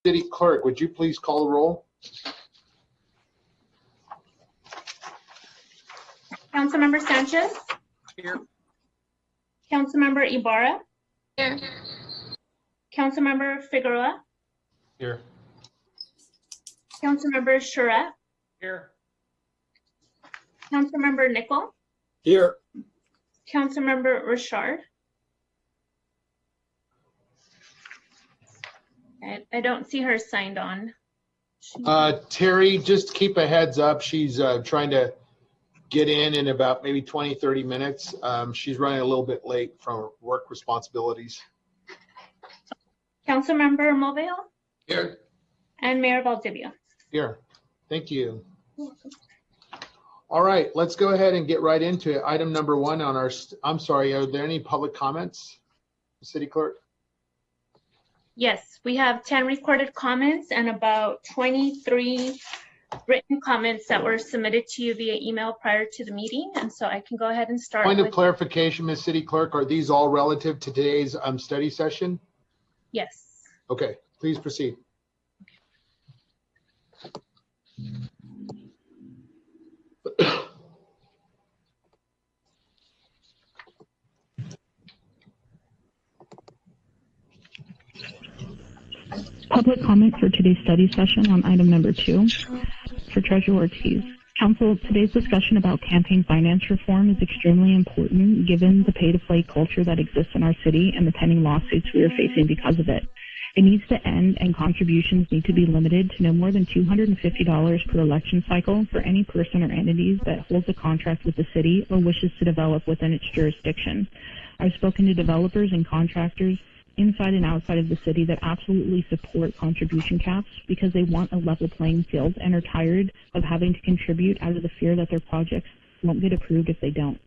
City Clerk, would you please call the roll? Councilmember Sanchez. Here. Councilmember Ibarra. Here. Councilmember Figueroa. Here. Councilmember Charette. Here. Councilmember Nickel. Here. Councilmember Richard. I don't see her signed on. Terry, just keep a heads up. She's trying to get in about maybe 20, 30 minutes. She's running a little bit late from work responsibilities. Councilmember Moveo. Here. And Mayor Valdivia. Here. Thank you. All right, let's go ahead and get right into it. Item number one on our, I'm sorry, are there any public comments, City Clerk? Yes, we have 10 recorded comments and about 23 written comments that were submitted to you via email prior to the meeting. And so I can go ahead and start. Point of clarification, Ms. City Clerk, are these all relative to today's study session? Yes. Okay, please proceed. Public comment for today's study session on item number 2 for Treasurer Ortiz. Council, today's discussion about campaign finance reform is extremely important given the pay-to-play culture that exists in our city and the pending lawsuits we are facing because of it. It needs to end, and contributions need to be limited to no more than $250 per election cycle for any person or entities that holds a contract with the city or wishes to develop within its jurisdiction. I've spoken to developers and contractors inside and outside of the city that absolutely support contribution caps because they want a level playing field and are tired of having to contribute out of the fear that their projects won't get approved if they don't.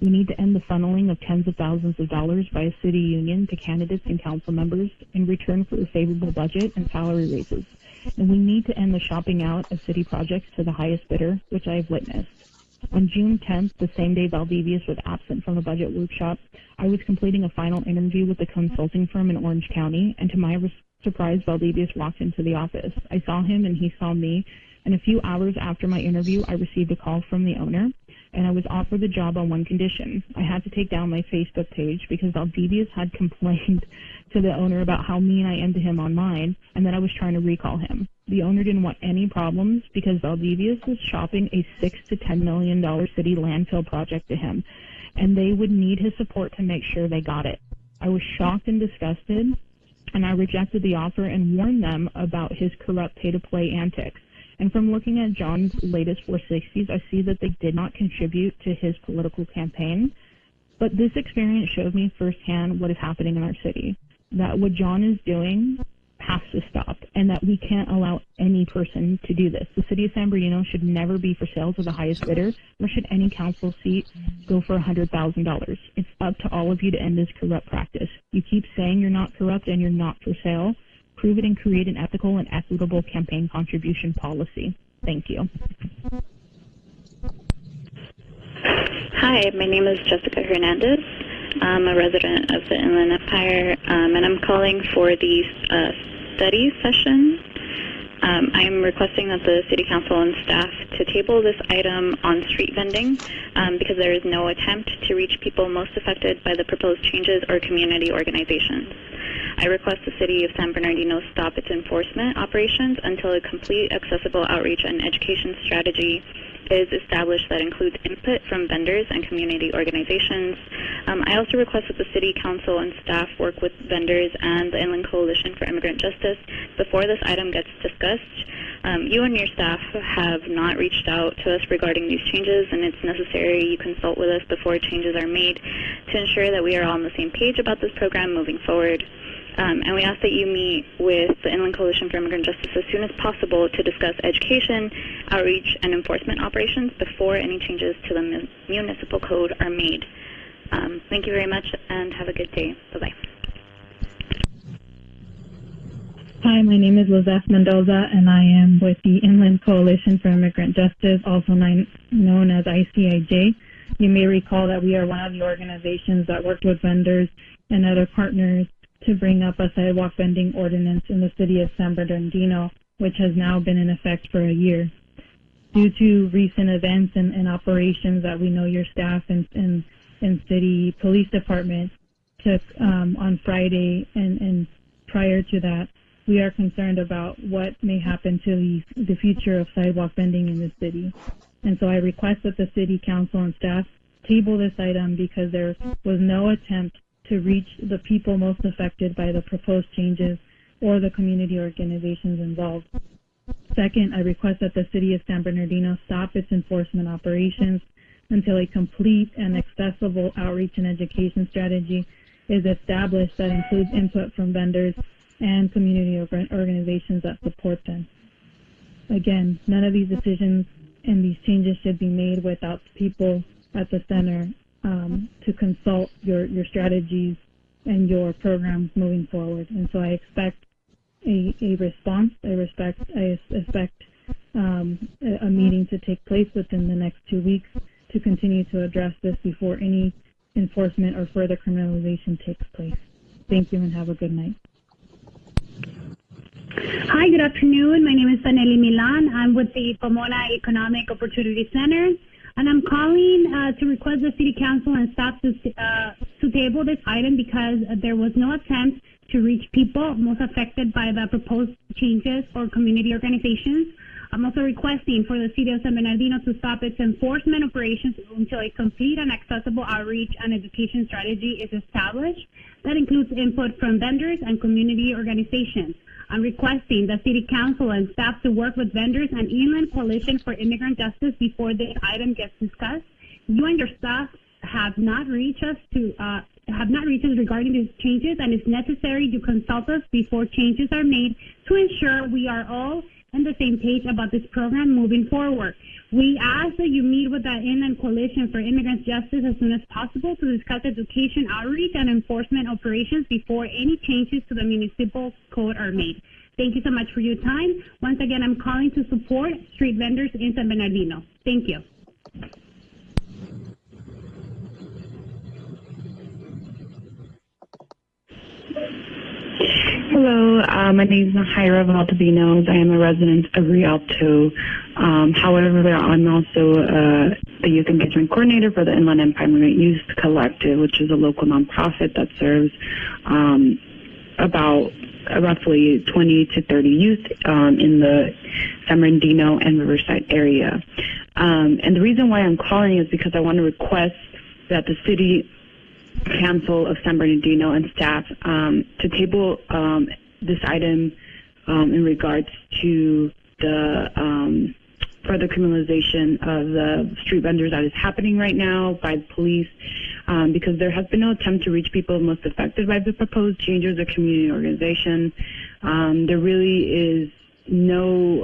We need to end the funneling of tens of thousands of dollars by a city union to candidates and council members in return for a favorable budget and salary raises. And we need to end the shopping out of city projects to the highest bidder, which I have witnessed. On June 10th, the same day Valdivius was absent from the budget workshop, I was completing a final interview with a consulting firm in Orange County, and to my surprise, Valdivius walked into the office. I saw him and he saw me, and a few hours after my interview, I received a call from the owner, and I was offered the job on one condition. I had to take down my Facebook page because Valdivius had complained to the owner about how mean I am to him online, and that I was trying to recall him. The owner didn't want any problems because Valdivius was shopping a $6 to $10 million city landfill project to him, and they would need his support to make sure they got it. I was shocked and disgusted, and I rejected the offer and warned them about his corrupt pay-to-play antics. And from looking at John's latest 460s, I see that they did not contribute to his political campaign. But this experience showed me firsthand what is happening in our city, that what John is doing has to stop, and that we can't allow any person to do this. The city of San Bernardino should never be for sale to the highest bidder, nor should any council seat go for $100,000. It's up to all of you to end this corrupt practice. You keep saying you're not corrupt and you're not for sale. Prove it and create an ethical and equitable campaign contribution policy. Thank you. Hi, my name is Jessica Hernandez. I'm a resident of the Inland Empire, and I'm calling for the study session. I'm requesting that the City Council and staff to table this item on street vending because there is no attempt to reach people most affected by the proposed changes or community organizations. I request the City of San Bernardino stop its enforcement operations until a complete accessible outreach and education strategy is established that includes input from vendors and community organizations. I also request that the City Council and staff work with vendors and the Inland Coalition for Immigrant Justice before this item gets discussed. You and your staff have not reached out to us regarding these changes, and it's necessary you consult with us before changes are made to ensure that we are all on the same page about this program moving forward. And we ask that you meet with the Inland Coalition for Immigrant Justice as soon as possible to discuss education, outreach, and enforcement operations before any changes to the municipal code are made. Thank you very much, and have a good day. Bye-bye. Hi, my name is Lizeth Mendoza, and I am with the Inland Coalition for Immigrant Justice, also known as ICIJ. You may recall that we are one of the organizations that worked with vendors and other partners to bring up a sidewalk vending ordinance in the city of San Bernardino, which has now been in effect for a year. Due to recent events and operations that we know your staff and city police department took on Friday and prior to that, we are concerned about what may happen to the future of sidewalk vending in the city. And so I request that the city council and staff table this item because there was no attempt to reach the people most affected by the proposed changes or the community organizations involved. Second, I request that the city of San Bernardino stop its enforcement operations until a complete and accessible outreach and education strategy is established that includes input from vendors and community organizations that support them. Again, none of these decisions and these changes should be made without people at the center to consult your strategies and your programs moving forward. And so I expect a response. I expect a meeting to take place within the next 2 weeks to continue to address this before any enforcement or further criminalization takes place. Thank you and have a good night. Hi, good afternoon. My name is Saneli Milan. I'm with the Pomona Economic Opportunity Center, and I'm calling to request the City Council and staff to table this item because there was no attempt to reach people most affected by the proposed changes or community organizations. I'm also requesting for the City of San Bernardino to stop its enforcement operations until a complete and accessible outreach and education strategy is established that includes input from vendors and community organizations. I'm requesting the City Council and staff to work with vendors and Inland Coalition for Immigrant Justice before this item gets discussed. You and your staff have not reached us regarding these changes, and it's necessary to consult us before changes are made to ensure we are all on the same page about this program moving forward. We ask that you meet with the Inland Coalition for Immigrant Justice as soon as possible to discuss education outreach and enforcement operations before any changes to the municipal code are made. Thank you so much for your time. Once again, I'm calling to support street vendors in San Bernardino. Thank you. Hello, my name is Nahaira Valdivinos. I am a resident of Rialto. However, I'm also the Youth Engagement Coordinator for the Inland Empire Immigrant Youth Collective, which is a local nonprofit that serves about roughly 20 to 30 youth in the San Bernardino and Riverside area. And the reason why I'm calling is because I want to request that the City Council of San Bernardino and staff to table this item in regards to the further criminalization of the street vendors that is happening right now by the police, because there has been no attempt to reach people most affected by the proposed changes of community organization. There really is no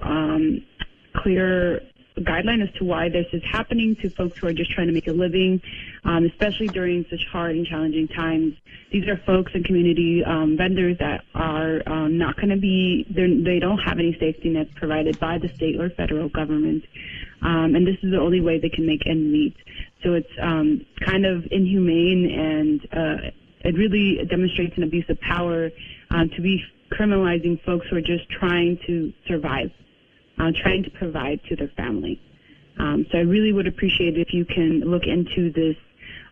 clear guideline as to why this is happening to folks who are just trying to make a living, especially during such hard and challenging times. These are folks and community vendors that are not going to be, they don't have any safety nets provided by the state or federal government, and this is the only way they can make ends meet. So it's kind of inhumane, and it really demonstrates an abuse of power to be criminalizing folks who are just trying to survive, trying to provide to their family. So I really would appreciate if you can look into this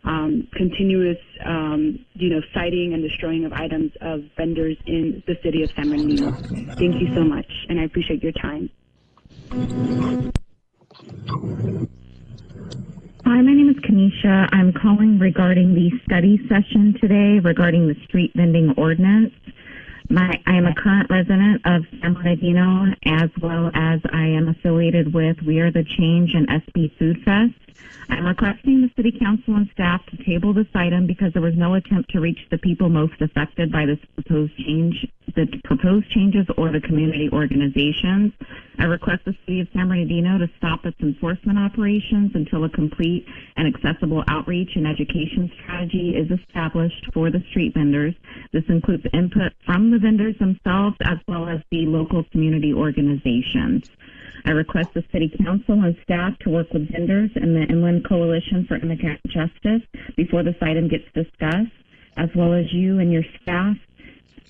continuous, citing and destroying of items of vendors in the city of San Bernardino. Thank you so much, and I appreciate your time. Hi, my name is Kanisha. I'm calling regarding the study session today regarding the street vending ordinance. I am a current resident of San Bernardino, as well as I am affiliated with We Are the Change and SB Food Fest. I'm requesting the City Council and staff to table this item because there was no attempt to reach the people most affected by this proposed changes or the community organizations. I request the City of San Bernardino to stop its enforcement operations until a complete and accessible outreach and education strategy is established for the street vendors. This includes input from the vendors themselves as well as the local community organizations. I request the City Council and staff to work with vendors and the Inland Coalition for Immigrant Justice before this item gets discussed, as well as you and your staff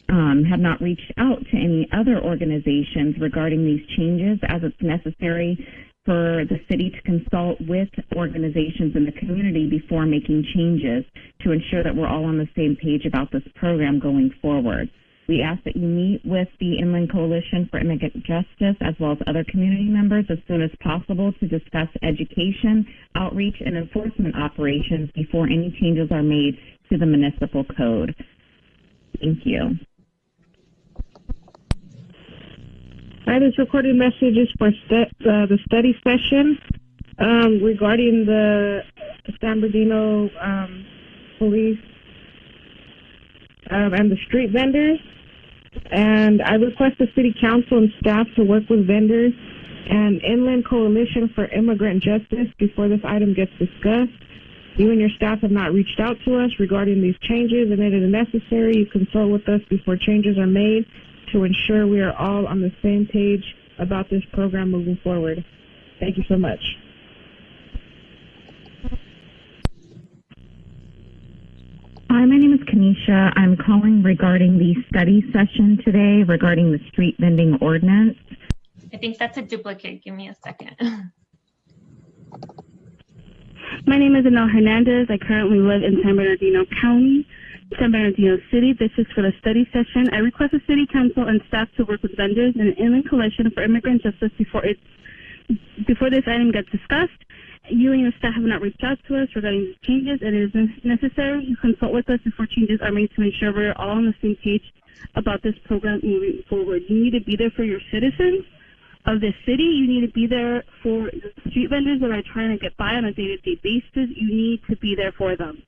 have not reached out to any other organizations regarding these changes, as it's necessary for the city to consult with organizations in the community before making changes to ensure that we're all on the same page about this program going forward. We ask that you meet with the Inland Coalition for Immigrant Justice as well as other community members as soon as possible to discuss education, outreach, and enforcement operations before any changes are made to the municipal code. Thank you. Hi, this recorded message is for the study session regarding the San Bernardino police and the street vendors. And I request the City Council and staff to work with vendors and Inland Coalition for Immigrant Justice before this item gets discussed. You and your staff have not reached out to us regarding these changes, and it is necessary you consult with us before changes are made to ensure we are all on the same page about this program moving forward. Thank you so much. Hi, my name is Kanisha. I'm calling regarding the study session today regarding the street vending ordinance. I think that's a duplicate. Give me a second. My name is Anel Hernandez. I currently live in San Bernardino County, San Bernardino City. This is for the study session. I request the City Council and staff to work with vendors and the Inland Coalition for Immigrant Justice before this item gets discussed. You and your staff have not reached out to us regarding these changes, and it is necessary you consult with us before changes are made to ensure we're all on the same page about this program moving forward. You need to be there for your citizens of the city. You need to be there for the street vendors that are trying to get by on a day-to-day basis. You need to be there for them.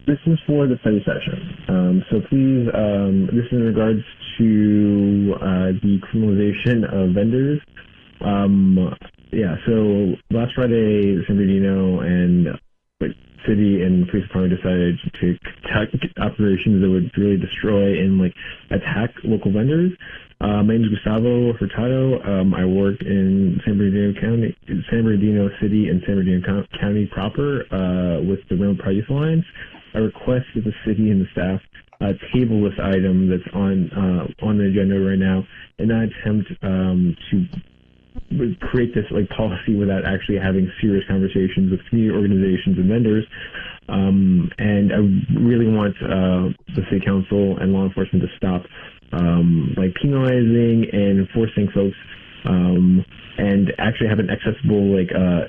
This is for the study session. So please, this is in regards to the criminalization of vendors. Yeah, so last Friday, San Bernardino and city and police department decided to conduct operations that would really destroy and attack local vendors. My name is Gustavo Hurtado. I work in San Bernardino County, San Bernardino City, and San Bernardino County proper with the Railroad Party Alliance. I request that the city and the staff table this item that's on the agenda right now, and not attempt to create this policy without actually having serious conversations with community organizations and vendors. And I really want the city council and law enforcement to stop penalizing and enforcing folks, and actually have an accessible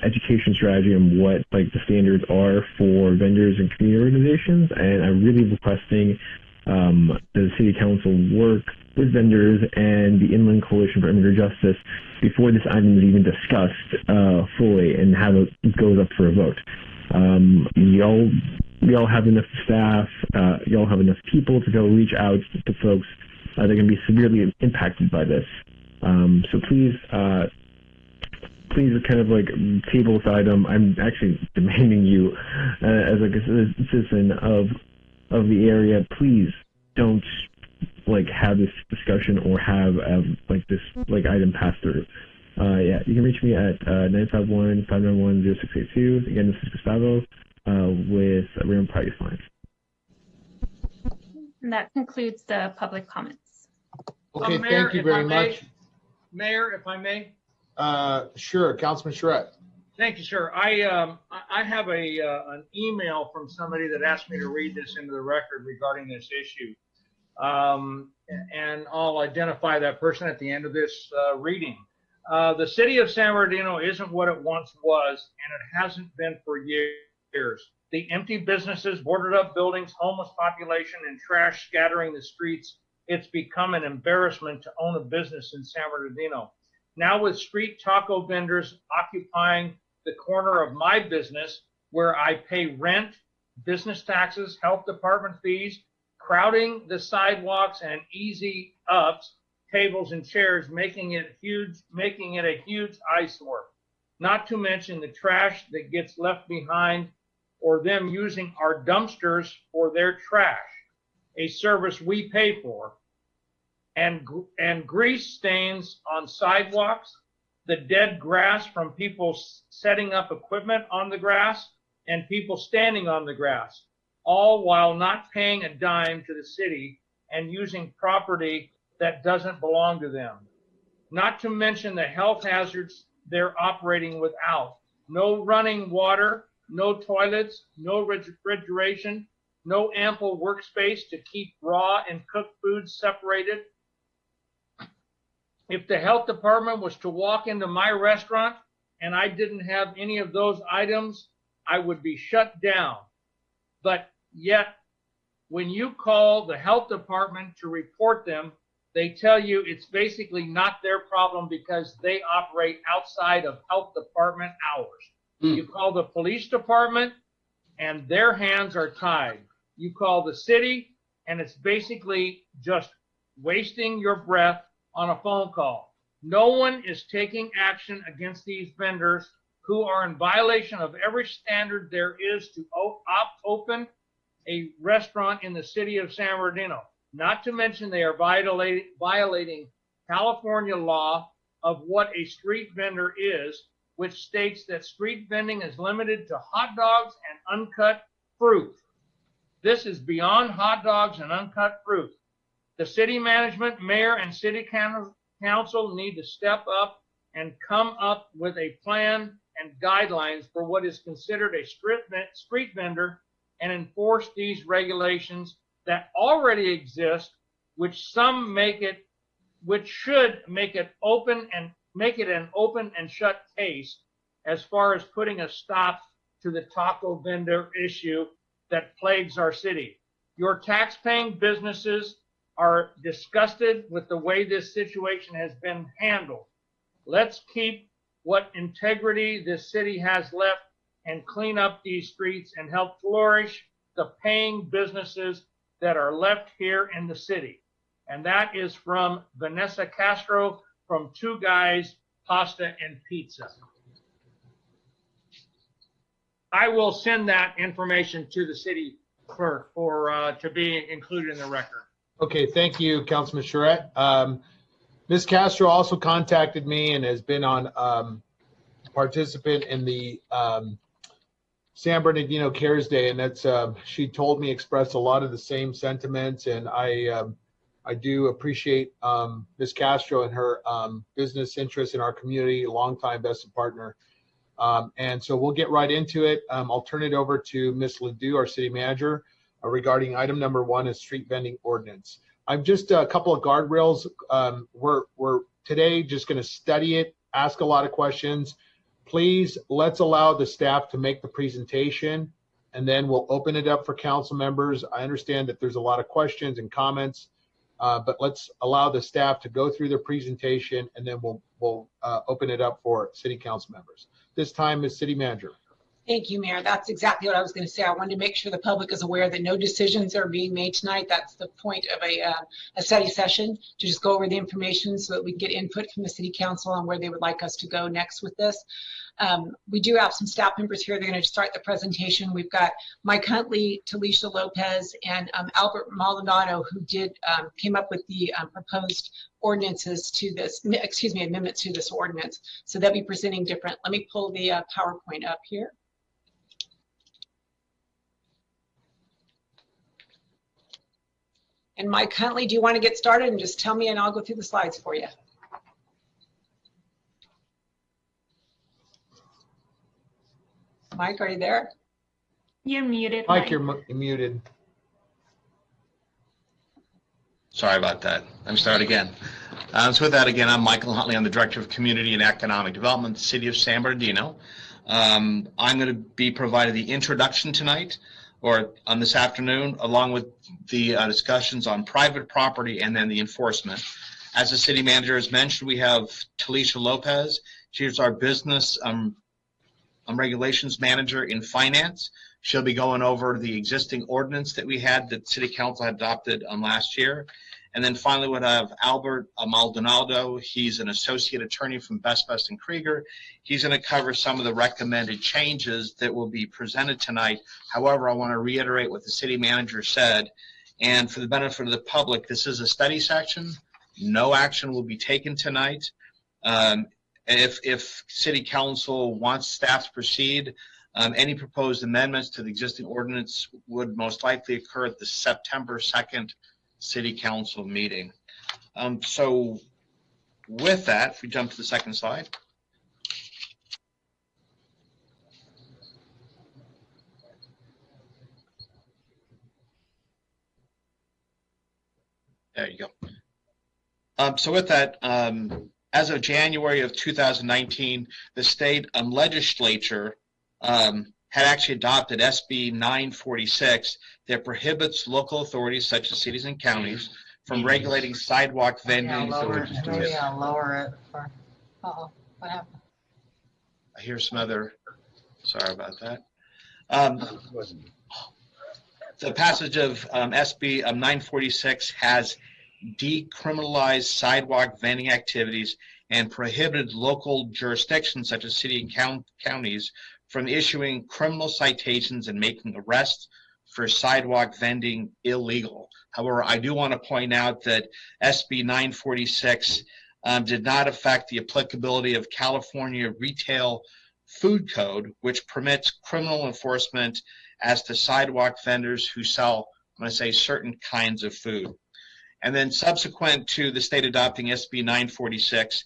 education strategy on what the standards are for vendors and community organizations. And I'm really requesting the city council work with vendors and the Inland Coalition for Immigrant Justice before this item is even discussed fully and have it goes up for a vote. We all have enough staff, you all have enough people to go reach out to folks that can be severely impacted by this. So please kind of table this item. I'm actually demanding you as a citizen of the area, please don't have this discussion or have this item pass through. Yeah, you can reach me at 951-591-0682. Again, this is Gustavo with Railroad Party Alliance. And that concludes the public comments. Okay, Mayor, thank you if I very may- much. Mayor, if I may. Sure, Councilman Charette. Thank you, sir. I have an email from somebody that asked me to read this into the record regarding this issue. And I'll identify that person at the end of this reading. The city of San Bernardino isn't what it once was, and it hasn't been for years. The empty businesses, boarded up buildings, homeless population, and trash scattering the streets, it's become an embarrassment to own a business in San Bernardino. Now with street taco vendors occupying the corner of my business where I pay rent, business taxes, health department fees, crowding the sidewalks and easy ups, tables and chairs, making it a huge eyesore. Not to mention the trash that gets left behind or them using our dumpsters for their trash, a service we pay for, and grease stains on sidewalks, the dead grass from people setting up equipment on the grass and people standing on the grass. all while not paying a dime to the city and using property that doesn't belong to them. Not to mention the health hazards they're operating without. No running water, no toilets, no refrigeration, no ample workspace to keep raw and cooked foods separated. If the health department was to walk into my restaurant and I didn't have any of those items, I would be shut down. But yet, when you call the health department to report them, they tell you it's basically not their problem because they operate outside of health department hours. You call the police department and their hands are tied. You call the city and it's basically just wasting your breath on a phone call. No one is taking action against these vendors who are in violation of every standard there is to open a restaurant in the city of San Bernardino. Not to mention they are violating California law of what a street vendor is, which states that street vending is limited to hot dogs and uncut fruit. This is beyond hot dogs and uncut fruit. The city management, mayor, and city council need to step up and come up with a plan and guidelines for what is considered a street vendor and enforce these regulations that already exist, which should make it an open and shut case as far as putting a stop to the taco vendor issue that plagues our city. Your tax-paying businesses are disgusted with the way this situation has been handled. Let's keep what integrity this city has left and clean up these streets and help flourish the paying businesses that are left here in the city. And that is from Vanessa Castro from Two Guys Pasta and Pizza. I will send that information to the city clerk to be included in the record. Okay, thank you, Councilman Charette. Ms. Castro also contacted me and has been on participant in the San Bernardino Cares Day, and that's she told me expressed a lot of the same sentiments, and I do appreciate Ms. Castro and her business interests in our community, a longtime vested partner. And so we'll get right into it. I'll turn it over to Ms. Ledoux, our city manager, regarding item number 1 is street vending ordinance. I'm just a couple of guardrails. We're today just going to study it, ask a lot of questions. Please, let's allow the staff to make the presentation, and then we'll open it up for council members. I understand that there's a lot of questions and comments, but let's allow the staff to go through their presentation, and then we'll open it up for city council members. This time is city manager. Thank you, Mayor. That's exactly what I was going to say. I wanted to make sure the public is aware that no decisions are being made tonight. That's the point of a study session, to just go over the information so that we can get input from the city council on where they would like us to go next with this. We do have some staff members here. They're going to start the presentation. We've got Mike Huntley, Talisha Lopez, and Albert Maldonado, who came up with the proposed ordinances to this, amendments to this ordinance. So they'll be presenting different. Let me pull the PowerPoint up here. And Mike Huntley, do you want to get started and just tell me and I'll go through the slides for you? Mike, are you there? You're muted. Mike, you're muted. Sorry about that. Let me start again. So with that, again, I'm Michael Huntley. I'm the Director of Community and Economic Development, the City of San Bernardino. I'm going to be providing the introduction tonight, or on this afternoon, along with the discussions on private property and then the enforcement. As the city manager has mentioned, we have Talisha Lopez. She's our business regulations manager in finance. She'll be going over the existing ordinance that we had that city council had adopted last year. And then finally, we'll have Albert Maldonado. He's an associate attorney from Best & Krieger. He's going to cover some of the recommended changes that will be presented tonight. However, I want to reiterate what the city manager said. And for the benefit of the public, this is a study section. No action will be taken tonight. If city council wants staff to proceed, Any proposed amendments to the existing ordinance would most likely occur at the September 2nd City Council meeting. So with that, if we jump to the second slide. There you go. So with that, as of January of 2019, the state legislature had actually adopted SB 946 that prohibits local authorities such as cities and counties from regulating sidewalk vending. Maybe I'll lower it for, uh-oh, what happened? I hear some other, sorry about that. The passage of SB 946 has decriminalized sidewalk vending activities and prohibited local jurisdictions such as city and counties from issuing criminal citations and making arrests for sidewalk vending illegal. However, I do want to point out that SB 946 did not affect the applicability of California Retail Food Code, which permits criminal enforcement as to sidewalk vendors who sell, I'm going to say, certain kinds of food. And then subsequent to the state adopting SB 946,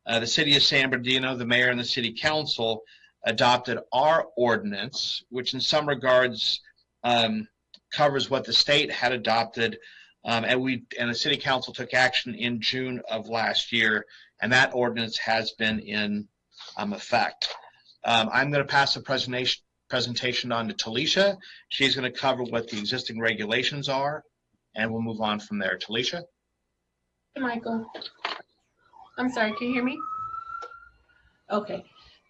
the city of San Bernardino, the mayor and the city council adopted our ordinance, which in some regards covers what the state had adopted. And the city council took action in June of last year, and that ordinance has been in effect. I'm going to pass the presentation on to Talisha. She's going to cover what the existing regulations are, and we'll move on from there. Talisha? Hey, Michael. I'm sorry, can you hear me? Okay.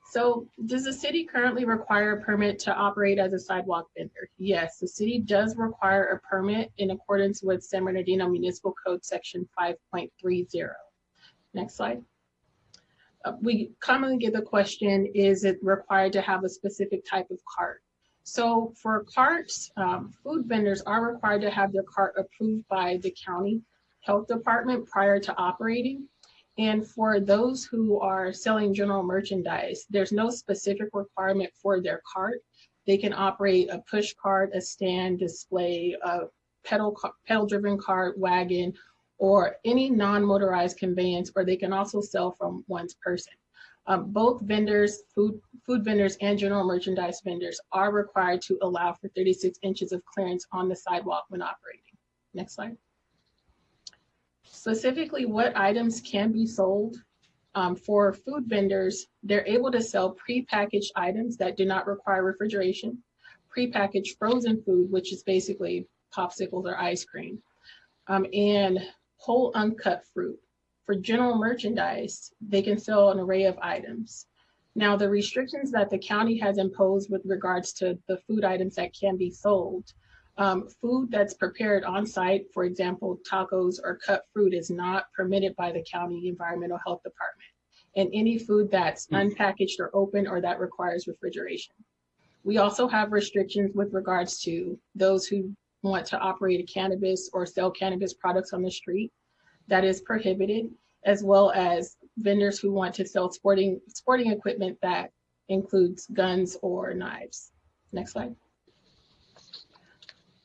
So does the city currently require a permit to operate as a sidewalk vendor? Yes, the city does require a permit in accordance with San Bernardino Municipal Code Section 5.30. Next slide. We commonly get the question, is it required to have a specific type of cart? So for carts, food vendors are required to have their cart approved by the county health department prior to operating. And for those who are selling general merchandise, there's no specific requirement for their cart. They can operate a push cart, a stand, display, a pedal-driven cart, wagon, or any non-motorized conveyance, or they can also sell from one person. Both vendors, food vendors and general merchandise vendors, are required to allow for 36 inches of clearance on the sidewalk when operating. Next slide. Specifically, what items can be sold? For food vendors, they're able to sell prepackaged items that do not require refrigeration, prepackaged frozen food, which is basically popsicles or ice cream, and whole uncut fruit. For general merchandise, they can sell an array of items. Now, the restrictions that the county has imposed with regards to the food items that can be sold, food that's prepared on site, for example, tacos or cut fruit, is not permitted by the county environmental health department. And any food that's unpackaged or open or that requires refrigeration. We also have restrictions with regards to those who want to operate a cannabis or sell cannabis products on the street. That is prohibited, as well as vendors who want to sell sporting equipment that includes guns or knives. Next slide.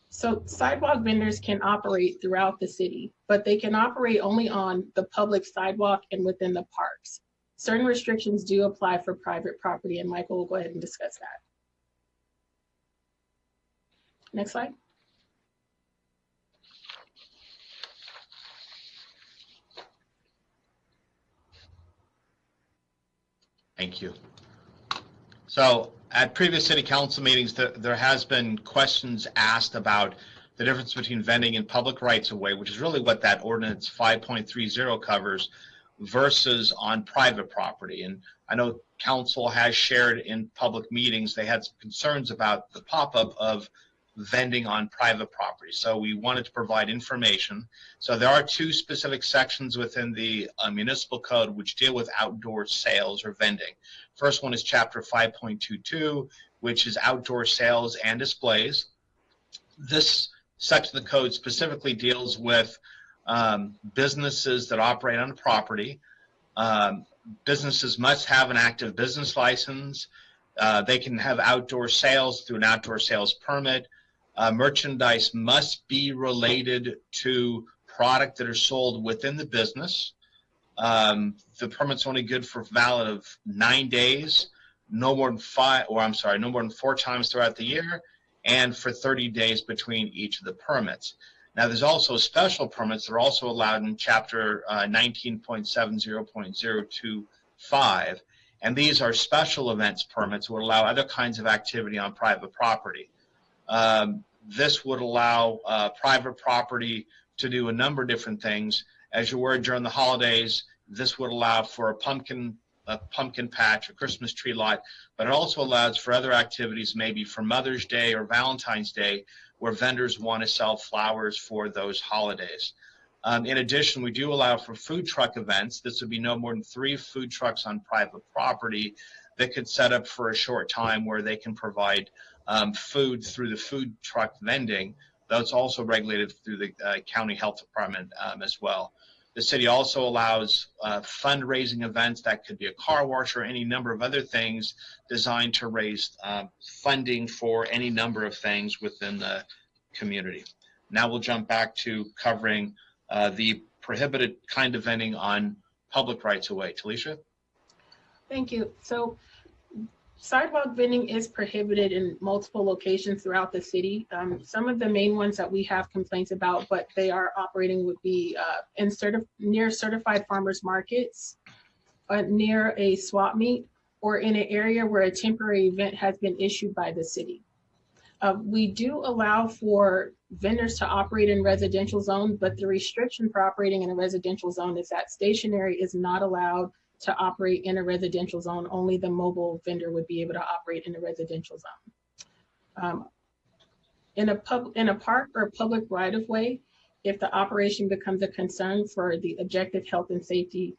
So sidewalk vendors can operate throughout the city, but they can operate only on the public sidewalk and within the parks. Certain restrictions do apply for private property, and Michael will go ahead and discuss that. Next slide. Thank you. So at previous city council meetings, there has been questions asked about the difference between vending and public rights of way, which is really what that ordinance 5.30 covers, versus on private property. And I know council has shared in public meetings, they had some concerns about the pop-up of vending on private property. So we wanted to provide information. So there are two specific sections within the municipal code which deal with outdoor sales or vending. First one is chapter 5.22, which is outdoor sales and displays. This section of the code specifically deals with businesses that operate on property. Businesses must have an active business license. They can have outdoor sales through an outdoor sales permit. Merchandise must be related to product that are sold within the business. The permit's only good for valid of 9 days, no more than 4 times throughout the year, and for 30 days between each of the permits. Now, there's also special permits that are also allowed in Chapter 19.70.025, and these are special events permits that would allow other kinds of activity on private property. This would allow private property to do a number of different things. As you were during the holidays, this would allow for a pumpkin patch, a Christmas tree lot, but it also allows for other activities, maybe for Mother's Day or Valentine's Day, where vendors want to sell flowers for those holidays. In addition, we do allow for food truck events. This would be no more than 3 food trucks on private property that could set up for a short time where they can provide food through the food truck vending. That's also regulated through the county health department as well. The city also allows fundraising events. That could be a car wash or any number of other things designed to raise funding for any number of things within the community. Now we'll jump back to covering the prohibited kind of vending on public rights of way. Talisha? Thank you. So sidewalk vending is prohibited in multiple locations throughout the city. Some of the main ones that we have complaints about, but they are operating, would be near certified farmers markets, near a swap meet, or in an area where a temporary event has been issued by the city. We do allow for vendors to operate in residential zones, but the restriction for operating in a residential zone is that stationary is not allowed to operate in a residential zone. Only the mobile vendor would be able to operate in a residential zone. In a park or public right of way, if the operation becomes a concern for the objective health, safety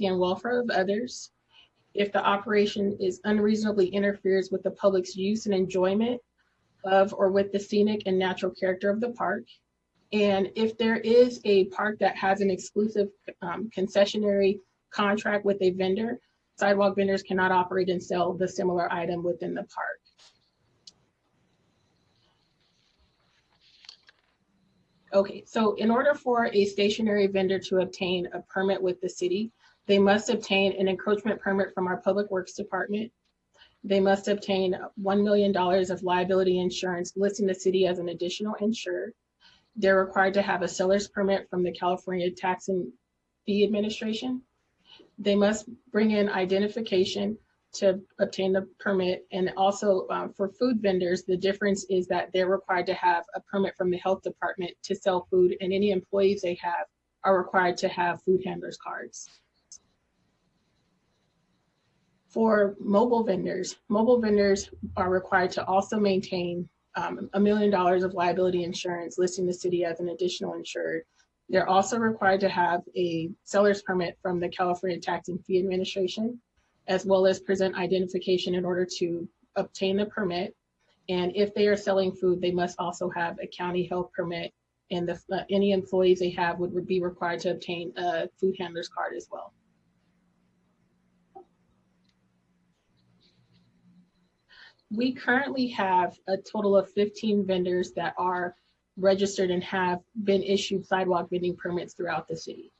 and welfare of others, if the operation is unreasonably interferes with the public's use and enjoyment of or with the scenic and natural character of the park, and if there is a park that has an exclusive concessionary contract with a vendor, sidewalk vendors cannot operate and sell the similar item within the park. Okay, so in order for a stationary vendor to obtain a permit with the city, they must obtain an encroachment permit from our Public Works Department. They must obtain $1 million of liability insurance, listing the city as an additional insured. They're required to have a seller's permit from the California Tax and Fee Administration. They must bring in identification to obtain the permit. And also for food vendors, the difference is that they're required to have a permit from the health department to sell food, and any employees they have are required to have food handlers cards. For mobile vendors are required to also maintain $1 million of liability insurance, listing the city as an additional insured. They're also required to have a seller's permit from the California Tax and Fee Administration, as well as present identification in order to obtain the permit. And if they are selling food, they must also have a county health permit, and any employees they have would be required to obtain a food handler's card as well. We currently have a total of 15 vendors that are registered and have been issued sidewalk vending permits throughout the city.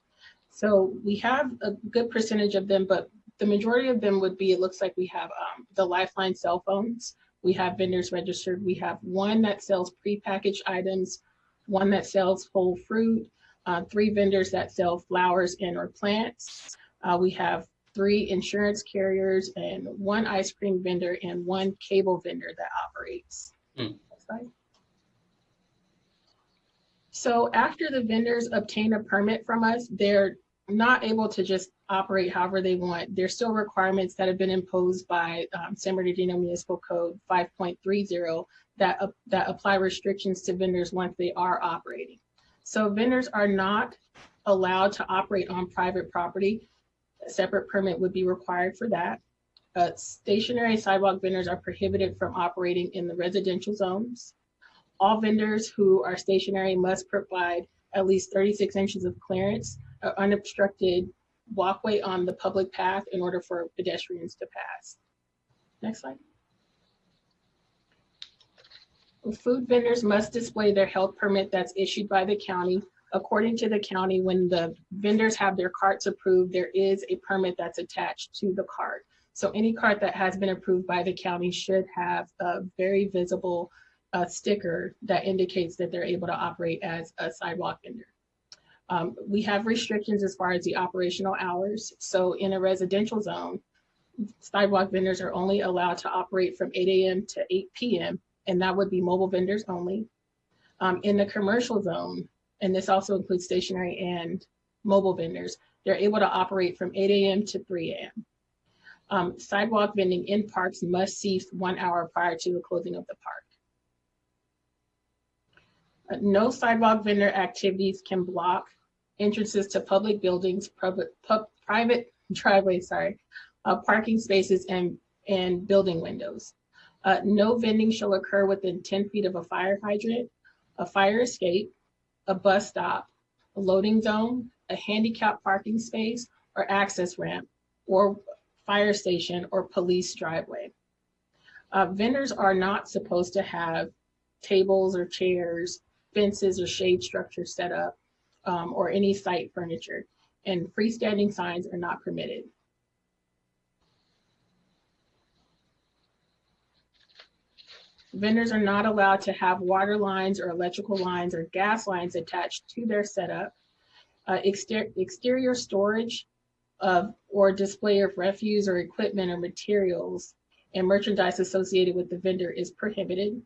So we have a good percentage of them, but the majority of them would be, it looks like we have the Lifeline cell phones. We have vendors registered. We have one that sells prepackaged items, one that sells whole fruit, 3 vendors that sell flowers and or plants. We have 3 insurance carriers and 1 ice cream vendor and 1 cable vendor that operates. Next slide. So after the vendors obtain a permit from us, they're not able to just operate however they want. There's still requirements that have been imposed by San Bernardino Municipal Code 5.30 that apply restrictions to vendors once they are operating. So vendors are not allowed to operate on private property. A separate permit would be required for that. Stationary sidewalk vendors are prohibited from operating in the residential zones. All vendors who are stationary must provide at least 36 inches of clearance, unobstructed walkway on the public path in order for pedestrians to pass. Next slide. Food vendors must display their health permit that's issued by the county. According to the county, when the vendors have their carts approved, there is a permit that's attached to the cart. So any cart that has been approved by the county should have a very visible sticker that indicates that they're able to operate as a sidewalk vendor. We have restrictions as far as the operational hours. So in a residential zone, sidewalk vendors are only allowed to operate from 8 a.m. to 8 p.m. and that would be mobile vendors only. In the commercial zone, and this also includes stationary and mobile vendors, they're able to operate from 8 a.m. to 3 a.m. Sidewalk vending in parks must cease 1 hour prior to the closing of the park. No sidewalk vendor activities can block entrances to public buildings, private driveways, parking spaces, and building windows. No vending shall occur within 10 feet of a fire hydrant, a fire escape, a bus stop, a loading zone, a handicap parking space or access ramp, or fire station or police driveway. Vendors are not supposed to have tables or chairs, fences or shade structures set up, or any site furniture, and freestanding signs are not permitted. Vendors are not allowed to have water lines or electrical lines or gas lines attached to their setup. Exterior storage of or display of refuse or equipment or materials and merchandise associated with the vendor is prohibited.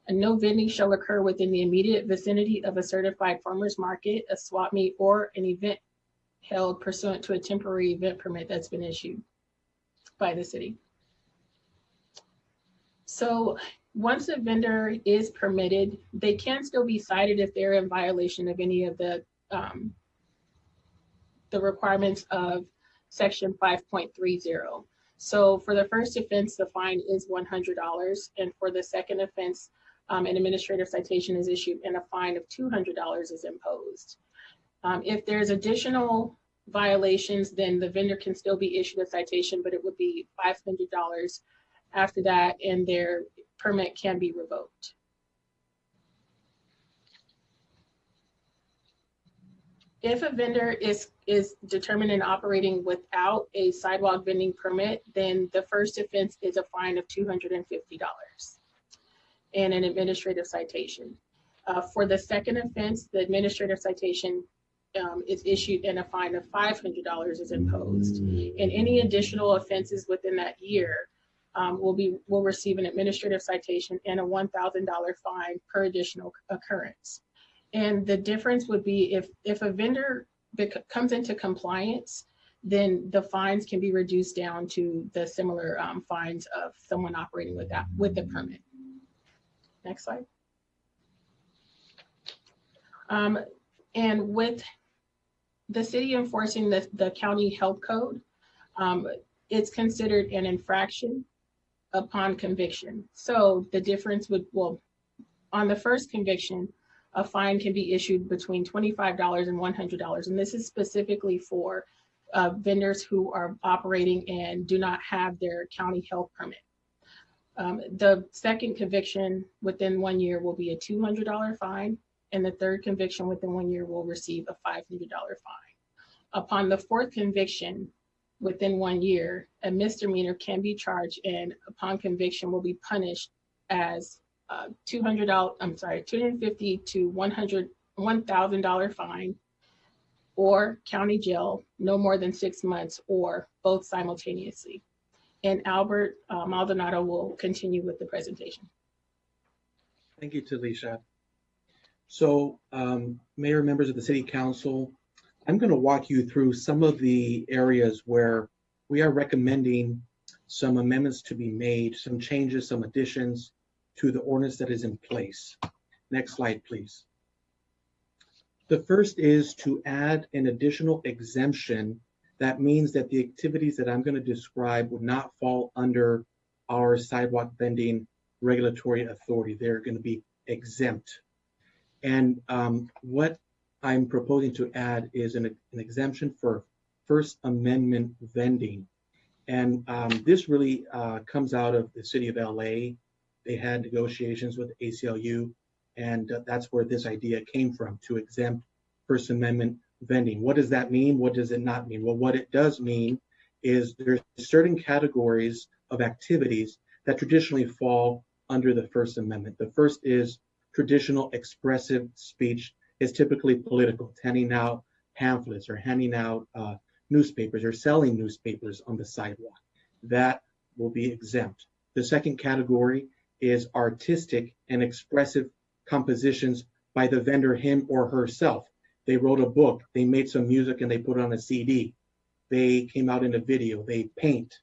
And no vending shall occur within the immediate vicinity of a certified farmers market, a swap meet, or an event held pursuant to a temporary event permit that's been issued by the city. So once a vendor is permitted, they can still be cited if they're in violation of any of the requirements of section 5.30. So for the first offense, the fine is $100, and for the second offense, an administrative citation is issued and a fine of $200 is imposed. If there's additional violations, then the vendor can still be issued a citation, but it would be $500 after that, and their permit can be revoked. If a vendor is determined in operating without a sidewalk vending permit, then the first offense is a fine of $250 and an administrative citation. For the second offense, the administrative citation is issued and a fine of $500 is imposed. And any additional offenses within that year will receive an administrative citation and a $1,000 fine per additional occurrence. And the difference would be if a vendor comes into compliance, then the fines can be reduced down to the similar fines of someone operating with the permit. Next slide. And with the city enforcing the county health code, it's considered an infraction upon conviction. So the difference would, well, on the first conviction, a fine can be issued between $25 and $100. And this is specifically for vendors who are operating and do not have their county health permit. The second conviction within 1 year will be a $200 fine, and the third conviction within 1 year will receive a $500 fine. Upon the fourth conviction within 1 year, a misdemeanor can be charged, and upon conviction will be punished as $250 to $1,000 fine, or county jail no more than 6 months, or both simultaneously. And Albert Maldonado will continue with the presentation. Thank you, Talisha. So, Mayor, members of the City Council, I'm going to walk you through some of the areas where we are recommending some amendments to be made, some changes, some additions to the ordinance that is in place. Next slide, please. The first is to add an additional exemption. That means that the activities that I'm going to describe would not fall under our sidewalk vending regulatory authority. They're going to be exempt. And what I'm proposing to add is an exemption for First Amendment vending. And this really comes out of the city of LA. They had negotiations with ACLU, and that's where this idea came from, to exempt First Amendment vending. What does that mean? What does it not mean? Well, what it does mean is there's certain categories of activities that traditionally fall under the First Amendment. The first is traditional expressive speech. Is typically political, handing out pamphlets or handing out newspapers or selling newspapers on the sidewalk. That will be exempt. The second category is artistic and expressive compositions by the vendor, him or herself. They wrote a book, they made some music, and they put it on a CD. They came out in a video, they paint.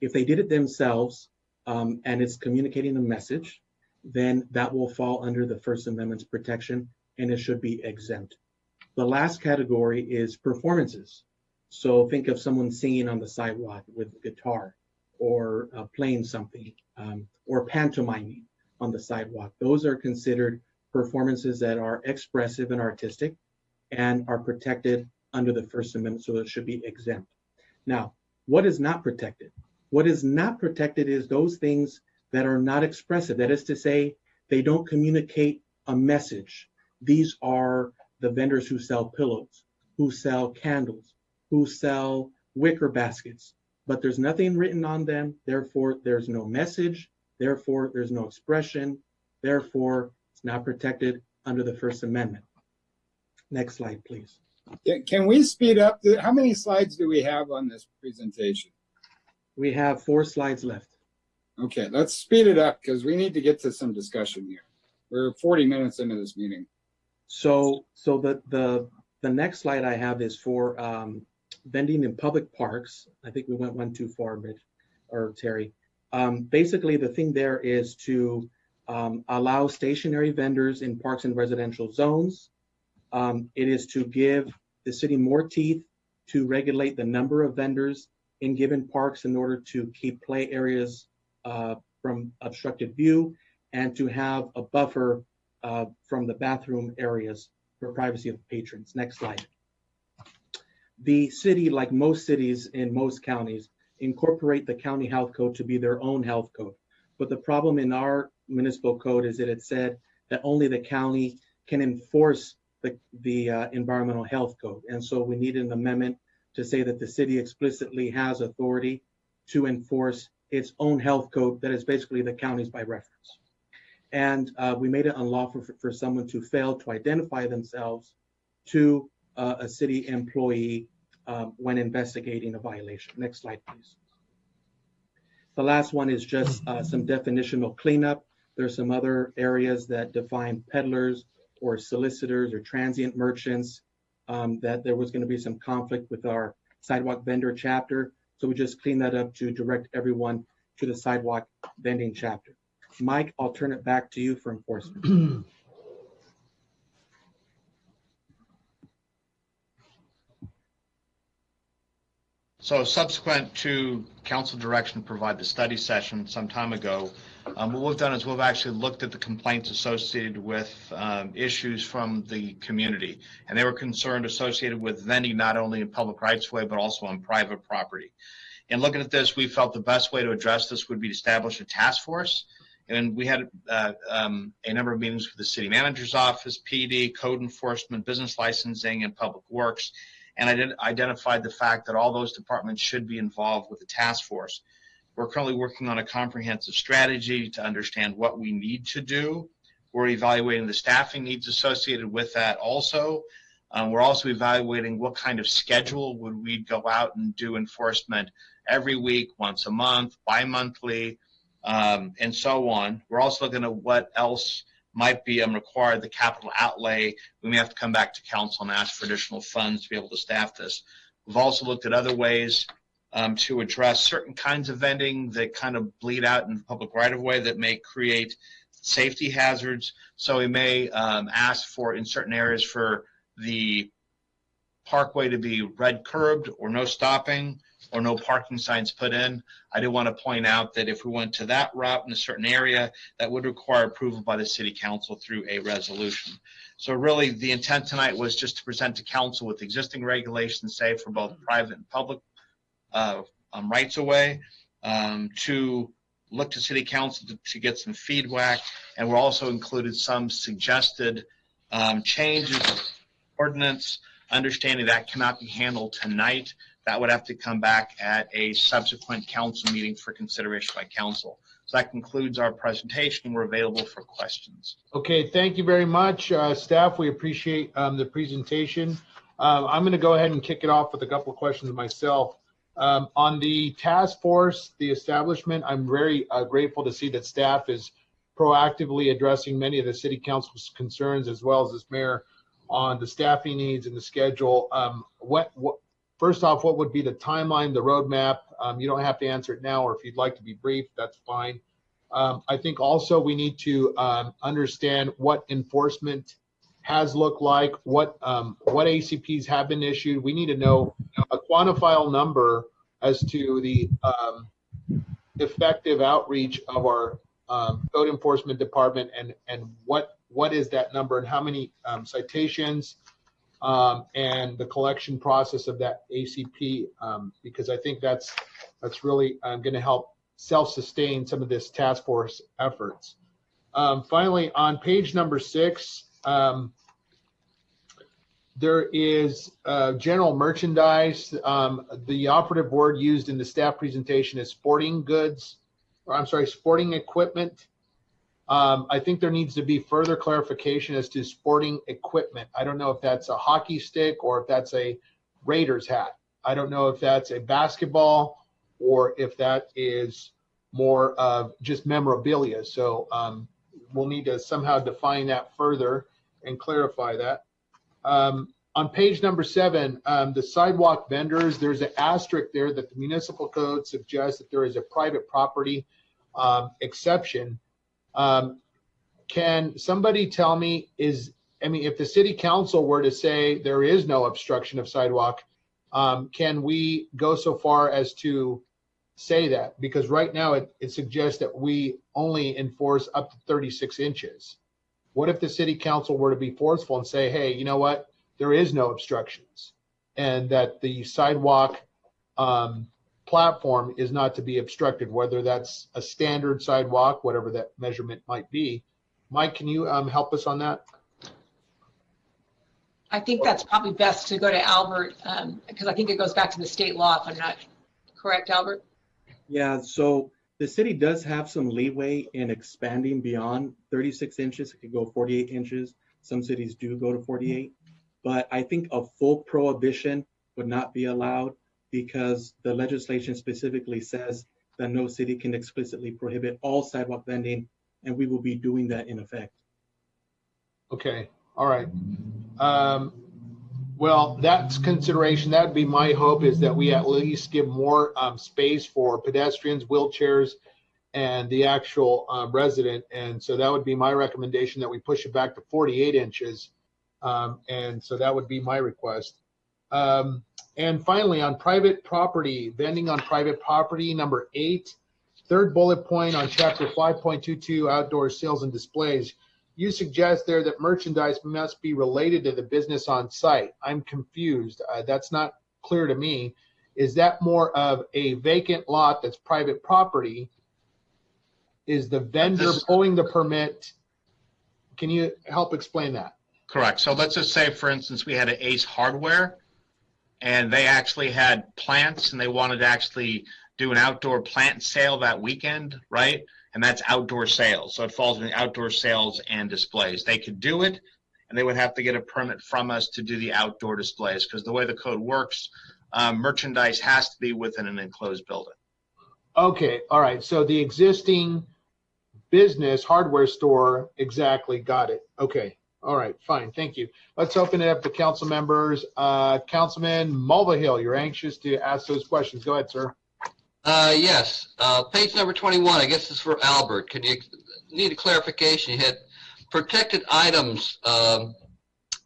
If they did it themselves and it's communicating a message, then that will fall under the First Amendment's protection, and it should be exempt. The last category is performances. So think of someone singing on the sidewalk with a guitar, or playing something, or pantomiming on the sidewalk. Those are considered performances that are expressive and artistic and are protected under the First Amendment, so it should be exempt. Now, what is not protected? What is not protected is those things that are not expressive. That is to say, they don't communicate a message. These are the vendors who sell pillows, who sell candles, who sell wicker baskets, but there's nothing written on them. Therefore, there's no message. Therefore, there's no expression. Therefore, it's not protected under the First Amendment. Next slide, please. Can we speed up? How many slides do we have on this presentation? We have 4 slides left. Okay, let's speed it up because we need to get to some discussion here. We're 40 minutes into this meeting. So the next slide I have is for vending in public parks. I think we went one too far, Mitch or Terry. Basically, the thing there is to allow stationary vendors in parks and residential zones. It is to give the city more teeth to regulate the number of vendors in given parks in order to keep play areas from obstructed view, and to have a buffer from the bathroom areas for privacy of patrons. Next slide. The city, like most cities in most counties, incorporate the county health code to be their own health code. But the problem in our municipal code is that it said that only the county can enforce the environmental health code. And so we need an amendment to say that the city explicitly has authority to enforce its own health code that is basically the county's by reference. And we made it unlawful for someone to fail to identify themselves to a city employee when investigating a violation. Next slide, please. The last one is just some definitional cleanup. There's some other areas that define peddlers or solicitors or transient merchants, that there was going to be some conflict with our sidewalk vendor chapter. So we just cleaned that up to direct everyone to the sidewalk vending chapter. Mike, I'll turn it back to you for enforcement. So subsequent to council direction to provide the study session some time ago, what we've done is we've actually looked at the complaints associated with issues from the community. And they were concerned associated with vending not only in public rights of way, but also on private property. In looking at this, we felt the best way to address this would be to establish a task force. And we had a number of meetings with the city manager's office, PD, code enforcement, business licensing, and public works. And I identified the fact that all those departments should be involved with the task force. We're currently working on a comprehensive strategy to understand what we need to do. We're evaluating the staffing needs associated with that also. We're also evaluating what kind of schedule would we go out and do enforcement every week, once a month, bi-monthly, and so on. We're also looking at what else might be required, the capital outlay. We may have to come back to council and ask for additional funds to be able to staff this. We've also looked at other ways to address certain kinds of vending that kind of bleed out in the public right-of-way that may create safety hazards. So we may ask for, in certain areas, for the parkway to be red curbed or no stopping or no parking signs put in. I do want to point out that if we went to that route in a certain area, that would require approval by the city council through a resolution. So really the intent tonight was just to present to council with existing regulations, say for both private and public rights away, to look to city council to get some feedback. And we're also included some suggested changes, ordinance, understanding that cannot be handled tonight. That would have to come back at a subsequent council meeting for consideration by council. So that concludes our presentation. We're available for questions. Okay, thank you very much, staff. We appreciate the presentation. I'm going to go ahead and kick it off with a couple of questions myself. On the task force, the establishment, I'm very grateful to see that staff is proactively addressing many of the city council's concerns, as well as this mayor, on the staffing needs and the schedule. First off, what would be the timeline, the roadmap? You don't have to answer it now, or if you'd like to be brief, that's fine. I think also we need to understand what enforcement has looked like, what ACPs have been issued. We need to know a quantifiable number as to the effective outreach of our code enforcement department, and what is that number, and how many citations, and the collection process of that ACP, because I think that's really going to help self-sustain some of this task force efforts. Finally, on page number 6, there is general merchandise. The operative word used in the staff presentation is sporting goods, or I'm sorry, sporting equipment. I think there needs to be further clarification as to sporting equipment. I don't know if that's a hockey stick or if that's a Raiders hat. I don't know if that's a basketball or if that is more of just memorabilia. So we'll need to somehow define that further and clarify that. On page number 7, the sidewalk vendors, there's an asterisk there that the municipal code suggests that there is a private property exception. Can somebody tell me, if the city council were to say there is no obstruction of sidewalk, can we go so far as to say that? Because right now it suggests that we only enforce up to 36 inches. What if the city council were to be forceful and say, hey, you know what, there is no obstructions, and that the sidewalk platform is not to be obstructed, whether that's a standard sidewalk, whatever that measurement might be. Mike, can you help us on that? I think that's probably best to go to Albert, because I think it goes back to the state law, if I'm not correct, Albert. Yeah, so the city does have some leeway in expanding beyond 36 inches. It could go 48 inches. Some cities do go to 48. But I think a full prohibition would not be allowed, because the legislation specifically says that no city can explicitly prohibit all sidewalk vending, and we will be doing that in effect. Okay, all right. Well, that's consideration. That would be my hope, is that we at least give more space for pedestrians, wheelchairs, and the actual resident. And so that would be my recommendation, that we push it back to 48 inches. And so that would be my request. And finally, on private property, vending on private property, number 8, third bullet point on chapter 5.22, outdoor sales and displays. You suggest there that merchandise must be related to the business on site. I'm confused. That's not clear to me. Is that more of a vacant lot that's private property? Is the vendor pulling the permit? Can you help explain that? Correct. So let's just say, for instance, we had an Ace Hardware, and they actually had plants, and they wanted to actually do an outdoor plant sale that weekend, right? And that's outdoor sales. So it falls in the outdoor sales and displays. They could do it, and they would have to get a permit from us to do the outdoor displays, because the way the code works, merchandise has to be within an enclosed building. Okay, all right. So the existing business hardware store, exactly, got it. Okay, all right, fine, thank you. Let's open it up to council members. Councilman Mulvihill, you're anxious to ask those questions. Go ahead, sir. Yes, page number 21, I guess this is for Albert. Can you need a clarification? You had protected items,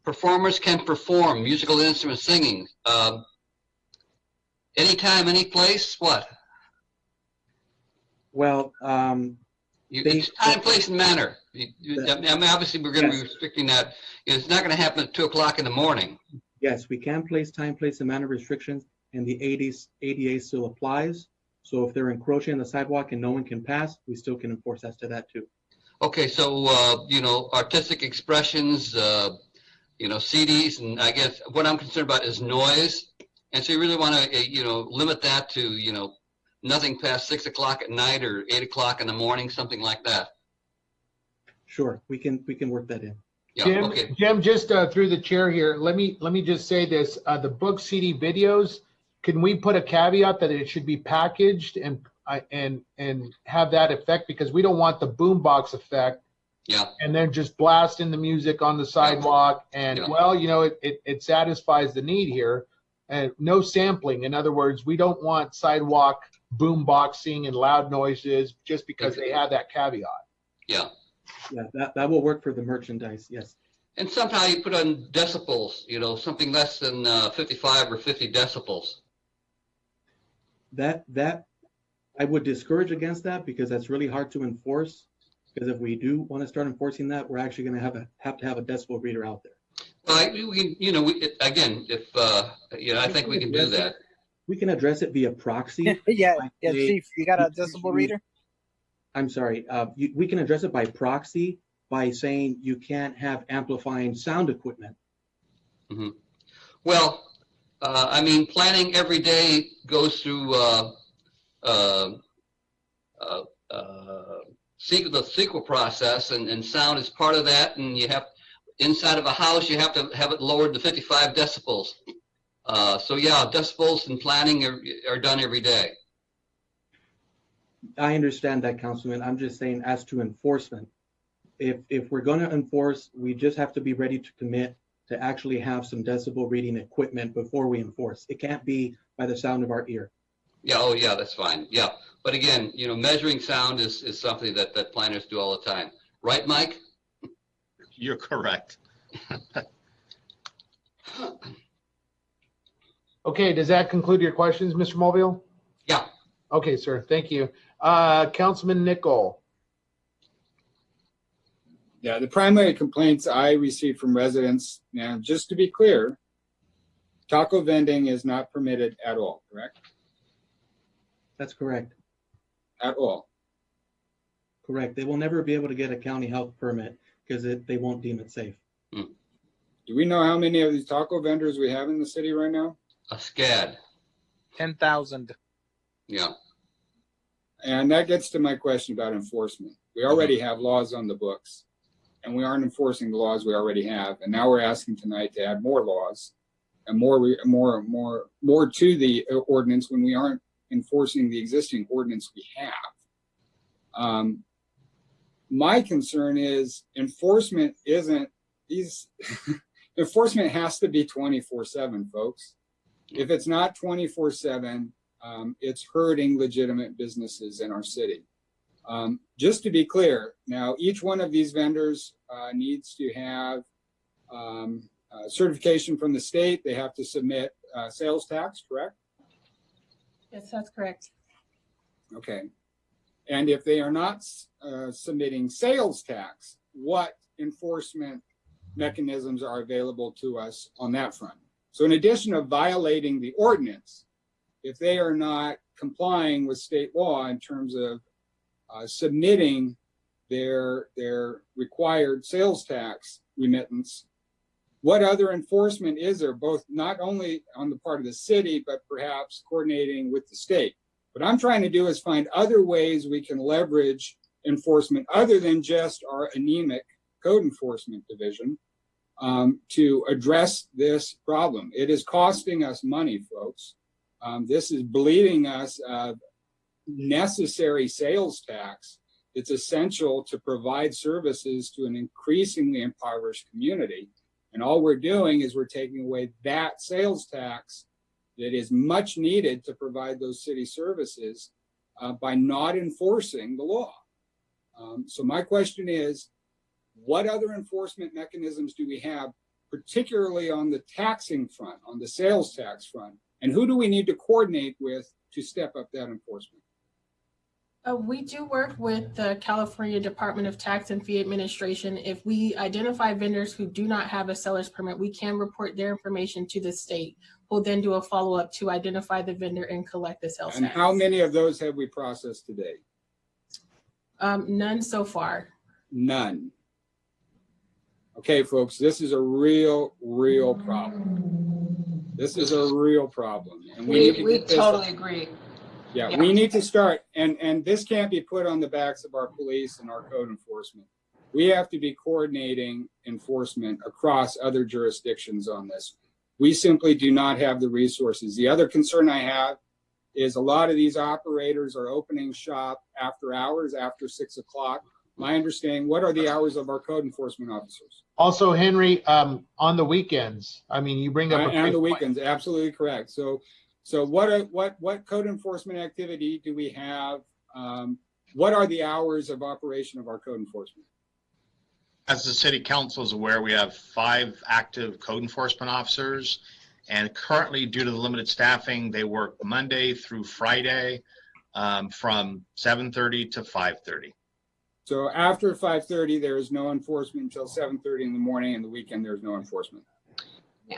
performers can perform musical instruments, singing. Anytime, any place, what? Well, it's time, place, and manner. I mean, obviously, we're going to be restricting that. It's not going to happen at 2 o'clock in the morning. Yes, we can place time, place, and manner restrictions, and the ADA still applies. So if they're encroaching on the sidewalk and no one can pass, we still can enforce as to that too. Okay, so, artistic expressions, CDs, and I guess what I'm concerned about is noise. And so you really want to, limit that to, nothing past 6 o'clock at night or 8 o'clock in the morning, something like that. Sure, we can work that in. Yeah, Jim, okay. Jim, just through the chair here, let me just say this: the book CD videos, can we put a caveat that it should be packaged and have that effect, because we don't want the boombox effect. Yeah. And then just blasting the music on the sidewalk, and it satisfies the need here, and no sampling. In other words, we don't want sidewalk boomboxing and loud noises just because they have that caveat. Yeah. Yeah, that will work for the merchandise, yes. And somehow you put on decibels, something less than 55 or 50 decibels. That I would discourage against that, because that's really hard to enforce. Because if we do want to start enforcing that, we're actually going to have to have a decibel reader out there. Well, I think we can do that. We can address it via proxy. Yeah, Chief, you got a decibel reader? I'm sorry. We can address it by proxy by saying you can't have amplifying sound equipment. Mm-hmm. Well, planning every day goes through the CEQA process, and sound is part of that. And you have, inside of a house, you have to have it lowered to 55 decibels. So yeah, decibels and planning are done every day. I understand that, Councilman. I'm just saying, as to enforcement, if we're going to enforce, we just have to be ready to commit to actually have some decibel reading equipment before we enforce. It can't be by the sound of our ear. Yeah, oh yeah, that's fine. Yeah, but again, measuring sound is something that planners do all the time. Right, Mike? You're correct. Okay, does that conclude your questions, Mr. Mulvihill? Yeah. Okay, sir, thank you. Councilman Nickel. Yeah, the primary complaints I received from residents, now just to be clear, taco vending is not permitted at all, correct? That's correct. At all. Correct. They will never be able to get a county health permit because they won't deem it safe. Do we know how many of these taco vendors we have in the city right now? A SCAD. 10,000. Yeah. And that gets to my question about enforcement. We already have laws on the books, and we aren't enforcing the laws we already have. And now we're asking tonight to add more laws and more to the ordinance when we aren't enforcing the existing ordinance we have. My concern is enforcement enforcement has to be 24/7, folks. If it's not 24/7, it's hurting legitimate businesses in our city. Just to be clear, now each one of these vendors needs to have certification from the state. They have to submit sales tax, correct? Yes, that's correct. Okay. And if they are not submitting sales tax, what enforcement mechanisms are available to us on that front? So in addition to violating the ordinance, if they are not complying with state law in terms of submitting their required sales tax remittance, what other enforcement is there, both not only on the part of the city, but perhaps coordinating with the state? What I'm trying to do is find other ways we can leverage enforcement other than just our anemic code enforcement division to address this problem. It is costing us money, folks. This is bleeding us of necessary sales tax. It's essential to provide services to an increasingly impoverished community. And all we're doing is we're taking away that sales tax that is much needed to provide those city services by not enforcing the law. So my question is, what other enforcement mechanisms do we have, particularly on the taxing front, on the sales tax front? And who do we need to coordinate with to step up that enforcement? We do work with the California Department of Tax and Fee Administration. If we identify vendors who do not have a seller's permit, we can report their information to the state. who'll then do a follow-up to identify the vendor and collect the sales And tax. how many of those have we processed today? None so far. None. Okay, folks, this is a real problem. This is a real problem. And we need to We get this- totally agree. Yeah, we need to start, and this can't be put on the backs of our police and our code enforcement. We have to be coordinating enforcement across other jurisdictions on this. We simply do not have the resources. The other concern I have is a lot of these operators are opening shop after hours, after 6 o'clock. My understanding, what are the hours of our code enforcement officers? Also, Henry, on the weekends, I mean, you bring up a And great the point. weekends, absolutely correct. So what code enforcement activity do we have? What are the hours of operation of our code enforcement? As the city council is aware, we have 5 active code enforcement officers. And currently, due to the limited staffing, they work Monday through Friday from 7:30 to 5:30. So after 5:30, there is no enforcement until 7:30 in the morning, and the weekend there's no enforcement. Yeah.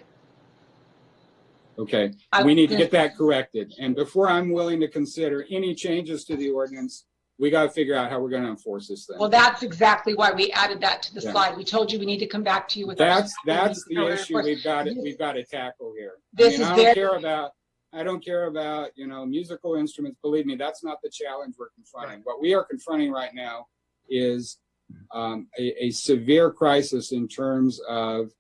Okay, we need to get that corrected. And before I'm willing to consider any changes to the ordinance, we got to figure out how we're going to enforce this thing. Well, that's exactly why we added that to the Yeah. slide. We told you we need to come back to you with. That's our- the issue we've got to tackle here. This I mean, is I very- don't care about musical instruments. Believe me, that's not the challenge we're confronting. What we are confronting right now is a severe crisis in terms of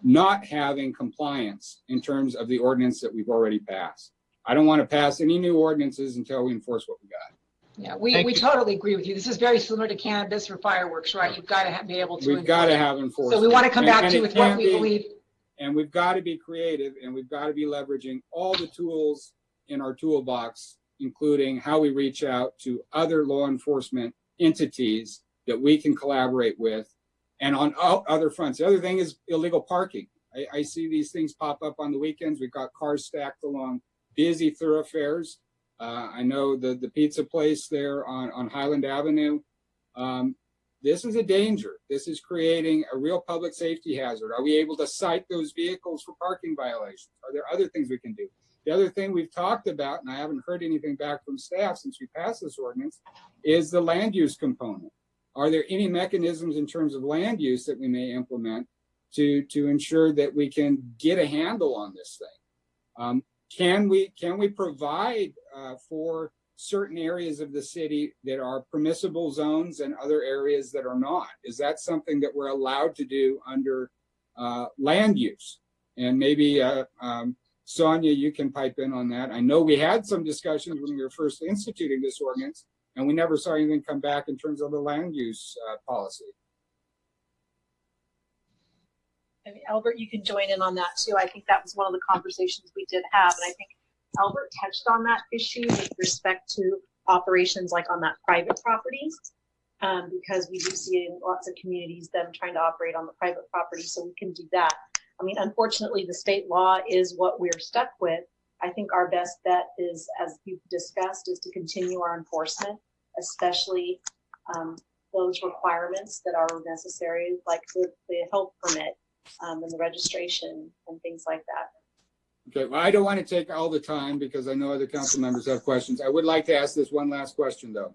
not having compliance in terms of the ordinance that we've already passed. I don't want to pass any new ordinances until we enforce what we got. Yeah, we totally agree with you. This is very similar to cannabis or fireworks, right? You've got to be able to. We've got to have enforcement. So we want to come back And to you it with what can't we be- believe. And we've got to be creative, and we've got to be leveraging all the tools in our toolbox, including how we reach out to other law enforcement entities that we can collaborate with, and on other fronts. The other thing is illegal parking. I see these things pop up on the weekends. We've got cars stacked along busy thoroughfares. I know the pizza place there on Highland Avenue. This is a danger. This is creating a real public safety hazard. Are we able to cite those vehicles for parking violations? Are there other things we can do? The other thing we've talked about, and I haven't heard anything back from staff since we passed this ordinance, is the land use component. Are there any mechanisms in terms of land use that we may implement to ensure that we can get a handle on this thing? Can we provide for certain areas of the city that are permissible zones and other areas that are not? Is that something that we're allowed to do under land use? And maybe Sonia, you can pipe in on that. I know we had some discussions when we were first instituting this ordinance, and we never saw anything come back in terms of the land use policy. I mean, Albert, you can join in on that too. I think that was one of the conversations we did have, and I think Albert touched on that issue with respect to operations like on that private property, because we do see in lots of communities them trying to operate on the private property, so we can do that. I mean, unfortunately, the state law is what we're stuck with. I think our best bet is, as you've discussed, is to continue our enforcement, especially those requirements that are necessary, like the health permit and the registration and things like that. Okay, well, I don't want to take all the time because I know other council members have questions. I would like to ask this one last question, though.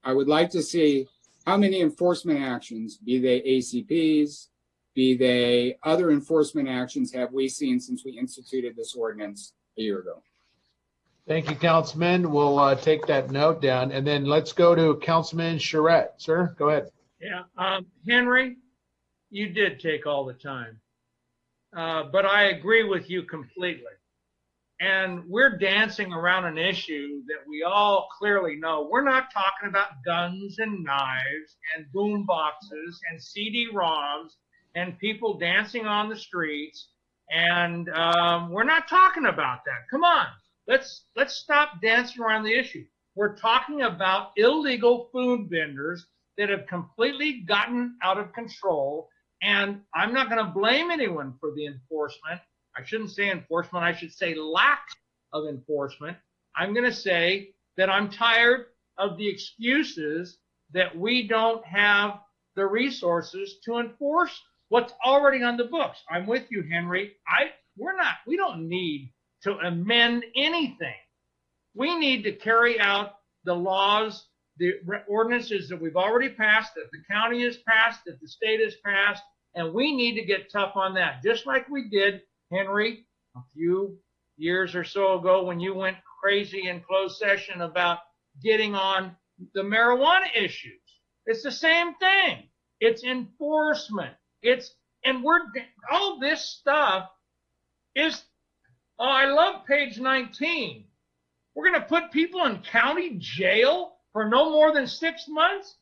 I would like to see how many enforcement actions, be they ACPs, be they other enforcement actions, have we seen since we instituted this ordinance a year ago? Thank you, Councilman. We'll take that note down, and then let's go to Councilman Charette. Sir, go ahead. Yeah, Henry, you did take all the time, but I agree with you completely. And we're dancing around an issue that we all clearly know. We're not talking about guns and knives and boom boxes and CD-ROMs and people dancing on the streets. And we're not talking about that. Come on, let's stop dancing around the issue. We're talking about illegal food vendors that have completely gotten out of control. And I'm not going to blame anyone for the enforcement. I shouldn't say enforcement. I should say lack of enforcement. I'm going to say that I'm tired of the excuses that we don't have the resources to enforce what's already on the books. I'm with you, Henry. We don't need to amend anything. We need to carry out the laws, the ordinances that we've already passed, that the county has passed, that the state has passed, and we need to get tough on that, just like we did, Henry, a few years or so ago when you went crazy in closed session about getting on the marijuana issues. It's the same thing. It's enforcement. All this stuff is, I love page 19. We're going to put people in county jail for no more than 6 months?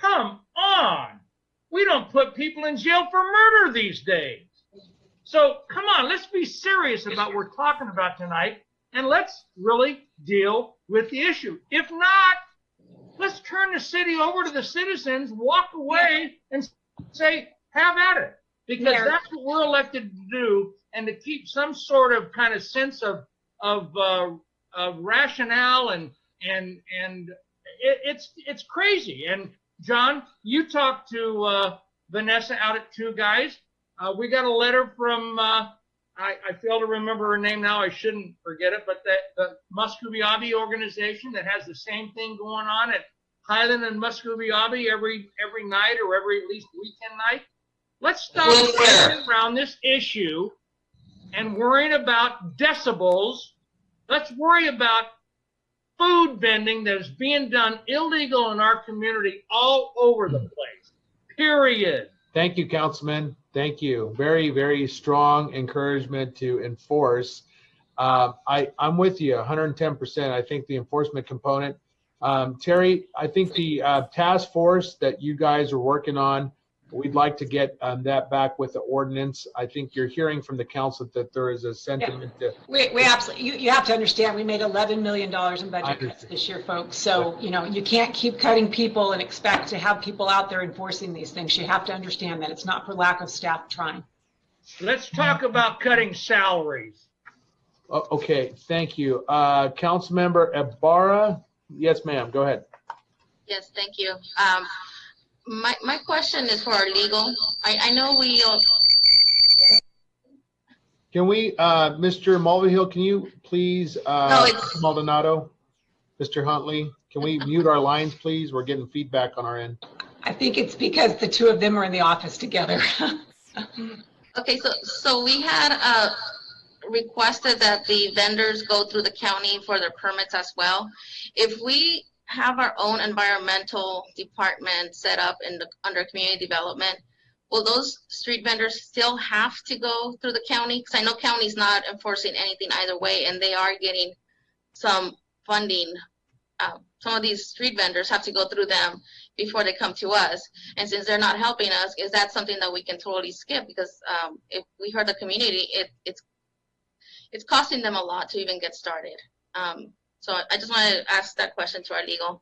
Come on. We don't put people in jail for murder these days. So come on, let's be serious about what we're talking about tonight, and let's really deal with the issue. If not, let's turn the city over to the citizens, walk away, and say, have at it. Because that's what we're elected to do, and to keep some sort of kind of sense of rationale, and it's crazy. And John, you talked to Vanessa out at Two Guys. We got a letter from I fail to remember her name now. I shouldn't forget it, but the Muscovy organization that has the same thing going on at Highland and Muscovy every night, or every at least weekend night. Let's stop worrying around this issue and worrying about decibels. Let's worry about food vending that is being done illegal in our community all over the place. Period. Thank you, Councilman. Thank you. Very, very strong encouragement to enforce. I'm with you 110%. I think the enforcement component. Terry, I think the task force that you guys are working on, we'd like to get that back with the ordinance. I think you're hearing from the council that there is a sentiment to. We absolutely, you have to understand, we made $11 million in budget cuts this year, folks. So, you can't keep cutting people and expect to have people out there enforcing these things. You have to understand that it's not for lack of staff trying. Let's talk about cutting salaries. Okay, thank you. Councilmember Ibarra. Yes, ma'am, go ahead. Yes, thank you. My question is for our legal. I know we. Can we, Mr. Mulvihill, can you please, Maldonado, Mr. Huntley, can we mute our lines, please? We're getting feedback on our end. I think it's because the two of them are in the office together. Okay, so we had requested that the vendors go through the county for their permits as well. If we have our own environmental department set up under community development, will those street vendors still have to go through the county? Because I know county's not enforcing anything either way, and they are getting some funding. Some of these street vendors have to go through them before they come to us. And since they're not helping us, is that something that we can totally skip? Because if we heard the community, it's costing them a lot to even get started. So I just want to ask that question to our legal.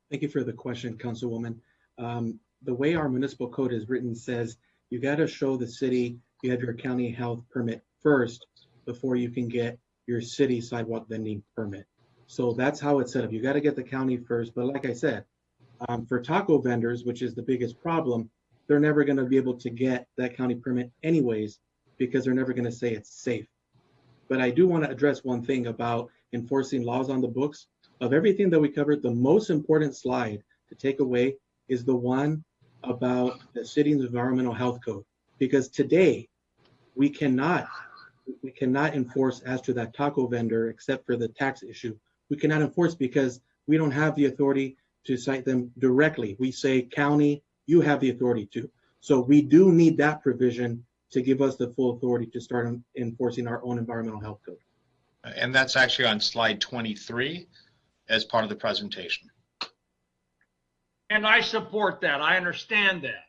Thank you for the question, Councilwoman. The way our municipal code is written says you got to show the city you have your county health permit first before you can get your city sidewalk vending permit. So that's how it's set up. You got to get the county first. But like I said, for taco vendors, which is the biggest problem, they're never going to be able to get that county permit anyways, because they're never going to say it's safe. But I do want to address one thing about enforcing laws on the books. Of everything that we covered, the most important slide to take away is the one about the city's environmental health code. Because today we cannot enforce as to that taco vendor, except for the tax issue. We cannot enforce because we don't have the authority to cite them directly. We say, county, you have the authority to. So we do need that provision to give us the full authority to start enforcing our own environmental health code. And that's actually on slide 23 as part of the presentation. And I support that. I understand that.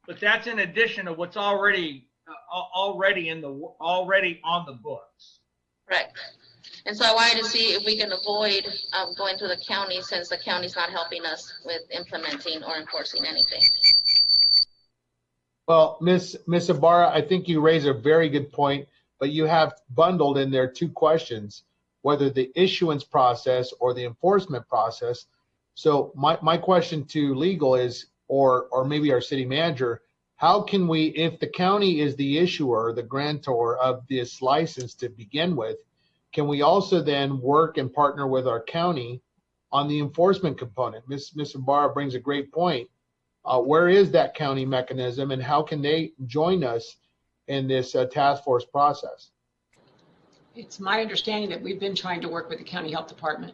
But that's in addition to what's already on the books. Correct. And so I wanted to see if we can avoid going to the county, since the county's not helping us with implementing or enforcing anything. Well, Miss Ibarra, I think you raise a very good point, but you have bundled in there two questions, whether the issuance process or the enforcement process. So my question to legal is, or maybe our city manager, how can we, if the county is the issuer, the grantor of this license to begin with, can we also then work and partner with our county on the enforcement component? Ms. Ibarra brings a great point. Where is that county mechanism, and how can they join us in this task force process? It's my understanding that we've been trying to work with the county health department.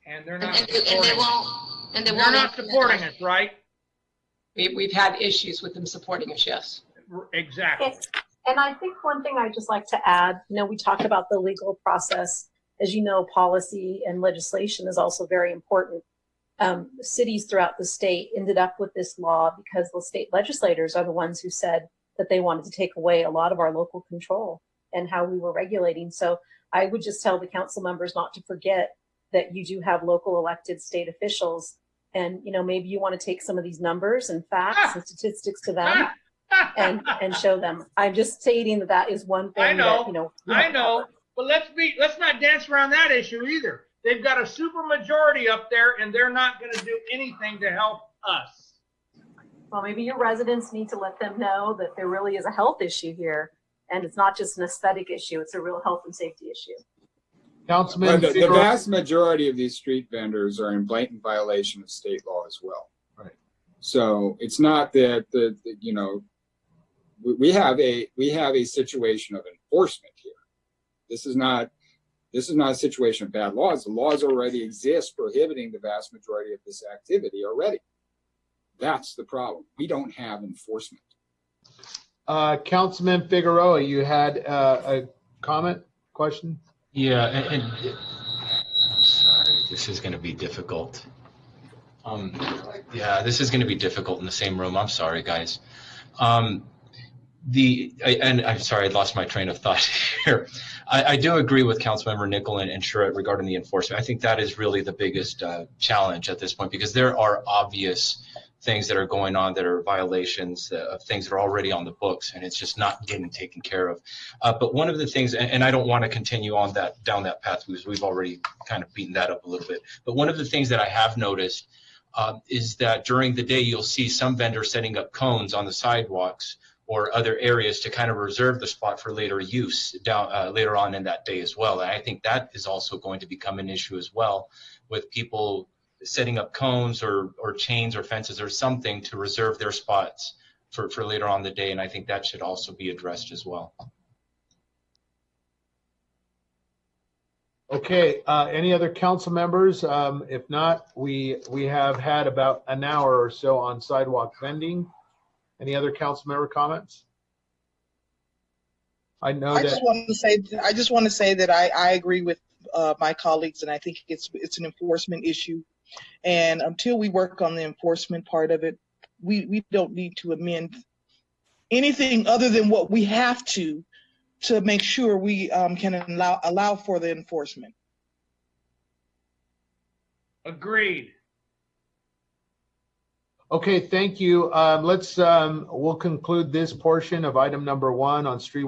And they're not And they they're won't not supporting us, right? We've had issues with them supporting us, yes. Exactly. And I think one thing I'd just like to add, we talked about the legal process. As you know, policy and legislation is also very important. Cities throughout the state ended up with this law because the state legislators are the ones who said that they wanted to take away a lot of our local control and how we were regulating. So I would just tell the council members not to forget that you do have local elected state officials, and maybe you want to take some of these numbers and facts and statistics to them and show them. I'm just stating that is one thing. I know, that, but let's not dance around that issue either. They've got a super majority up there, and they're not going to do anything to help us. Well, maybe your residents need to let them know that there really is a health issue here, and it's not just an aesthetic issue; it's a real health and safety issue. Councilman, the vast majority of these street vendors are in blatant violation of state law as well. Right. So it's not that we have a situation of enforcement here. This is not a situation of bad laws. The laws already exist prohibiting the vast majority of this activity already. That's the problem. We don't have enforcement. Councilman Figueroa, you had a comment, question? Yeah, and sorry, this is going to be difficult. Yeah, this is going to be difficult in the same room. I'm sorry, guys. And I'm sorry, I lost my train of thought here. I do agree with Councilmember Nickel and Charette regarding the enforcement. I think that is really the biggest challenge at this point, because there are obvious things that are going on that are violations of things that are already on the books, and it's just not getting taken care of. But one of the things, and I don't want to continue on down that path because we've already kind of beaten that up a little bit. But one of the things that I have noticed is that during the day you'll see some vendors setting up cones on the sidewalks or other areas to kind of reserve the spot for later use later on in that day as well. And I think that is also going to become an issue as well, with people setting up cones or chains or fences or something to reserve their spots for later on the day. And I think that should also be addressed as well. Okay, any other council members? If not, we have had about an hour or so on sidewalk vending. Any other council member comments? I just want to say that I agree with my colleagues, and I think it's an enforcement issue. And until we work on the enforcement part of it, we don't need to amend anything other than what we have to make sure we can allow for the enforcement. Agreed. Okay, thank you. We'll conclude this portion of item number 1 on street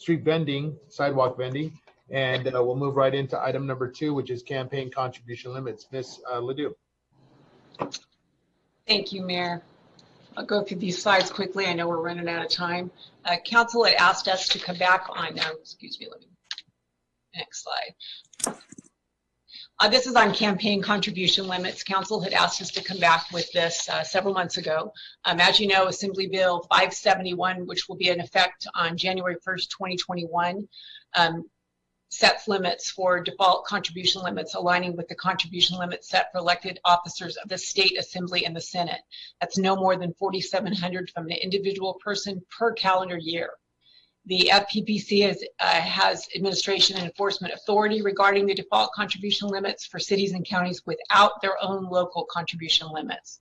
vending, sidewalk vending, and we'll move right into item number 2, which is campaign contribution limits. Ms. Ledoux. Thank you, Mayor. I'll go through these slides quickly. I know we're running out of time. Council had asked us to come back on, next slide. This is on campaign contribution limits. Council had asked us to come back with this several months ago. As you know, Assembly Bill 571, which will be in effect on January 1st, 2021, sets limits for default contribution limits, aligning with the contribution limits set for elected officers of the State Assembly and the Senate. That's no more than $4,700 from an individual person per calendar year. The FPPC has administration and enforcement authority regarding the default contribution limits for cities and counties without their own local contribution limits.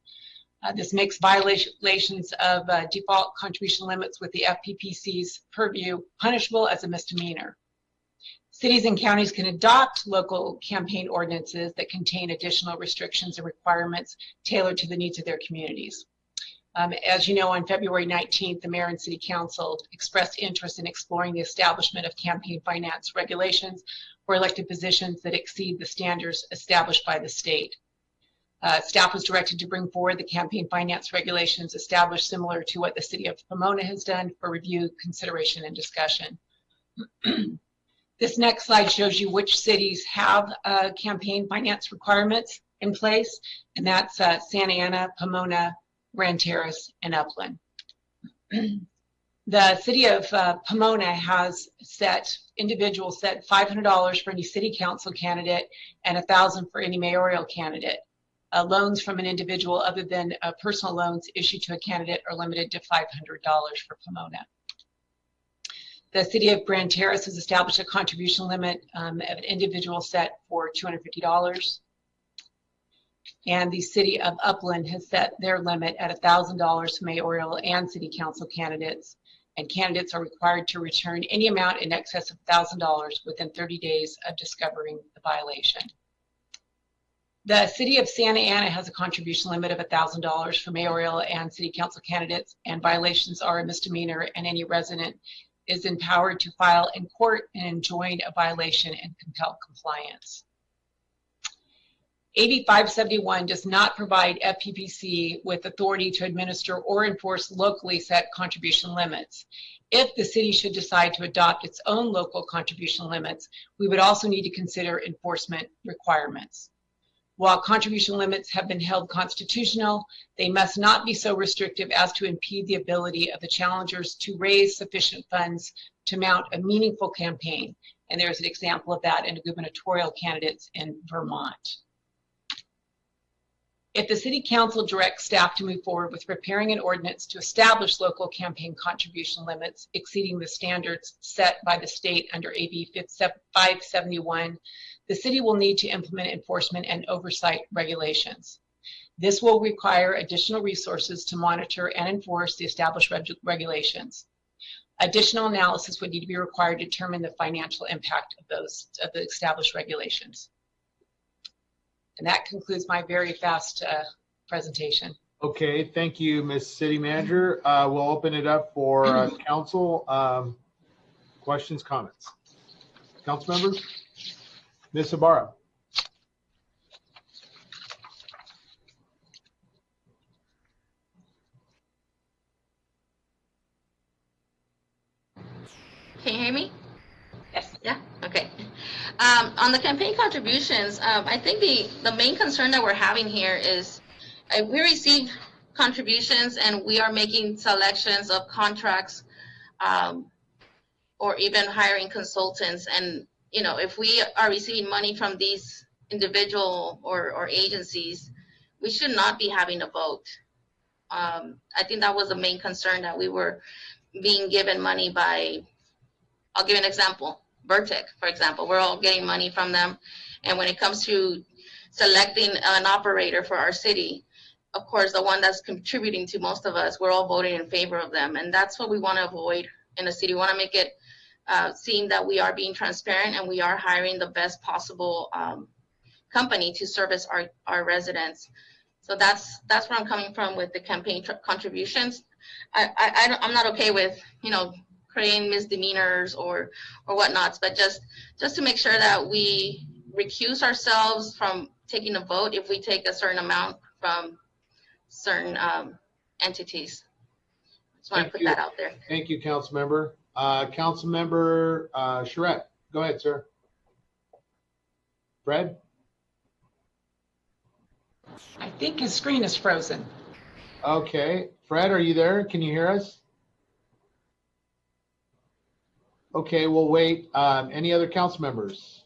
This makes violations of default contribution limits with the FPPC's purview punishable as a misdemeanor. Cities and counties can adopt local campaign ordinances that contain additional restrictions and requirements tailored to the needs of their communities. As you know, on February 19th, the Mayor and City Council expressed interest in exploring the establishment of campaign finance regulations for elected positions that exceed the standards established by the state. Staff was directed to bring forward the campaign finance regulations established similar to what the city of Pomona has done for review, consideration, and discussion. This next slide shows you which cities have campaign finance requirements in place, and that's Santa Ana, Pomona, Grand Terrace, and Upland. The city of Pomona has individuals set $500 for any city council candidate and $1,000 for any mayoral candidate. Loans from an individual other than personal loans issued to a candidate are limited to $500 for Pomona. The city of Grand Terrace has established a contribution limit of an individual set for $250. And the city of Upland has set their limit at $1,000 for mayoral and city council candidates. And candidates are required to return any amount in excess of $1,000 within 30 days of discovering the violation. The city of Santa Ana has a contribution limit of $1,000 for mayoral and city council candidates, and violations are a misdemeanor, and any resident is empowered to file in court and enjoin a violation and compel compliance. AB 571 does not provide FPPC with authority to administer or enforce locally set contribution limits. If the city should decide to adopt its own local contribution limits, we would also need to consider enforcement requirements. While contribution limits have been held constitutional, they must not be so restrictive as to impede the ability of the challengers to raise sufficient funds to mount a meaningful campaign. And there's an example of that in the gubernatorial candidates in Vermont. If the city council directs staff to move forward with preparing an ordinance to establish local campaign contribution limits exceeding the standards set by the state under AB 571, the city will need to implement enforcement and oversight regulations. This will require additional resources to monitor and enforce the established regulations. Additional analysis would need to be required to determine the financial impact of the established regulations. And that concludes my very fast presentation. Okay, thank you, Ms. City Manager. We'll open it up for council questions, comments. Council members? Ms. Ibarra. Can you hear me? Yes. Yeah. Okay. On the campaign contributions, I think the main concern that we're having here is we receive contributions and we are making selections of contracts or even hiring consultants. And, you know, if we are receiving money from these individual or agencies, we should not be having a vote. I think that was the main concern, that we were being given money by, I'll give you an example. Vertec, for example, we're all getting money from them. And when it comes to selecting an operator for our city, of course, the one that's contributing to most of us, we're all voting in favor of them. And that's what we want to avoid in the city. We want to make it seem that we are being transparent and we are hiring the best possible company to service our residents. So that's where I'm coming from with the campaign contributions. I'm not okay with, you know, creating misdemeanors or whatnots, but just to make sure that we recuse ourselves from taking a vote if we take a certain amount from certain entities. Just want to put that out there. Thank you, Council Member. Council Member Charette, go ahead, sir. Fred? I think his screen is frozen. Okay. Fred, are you there? Can you hear us? Okay, we'll wait. Any other council members?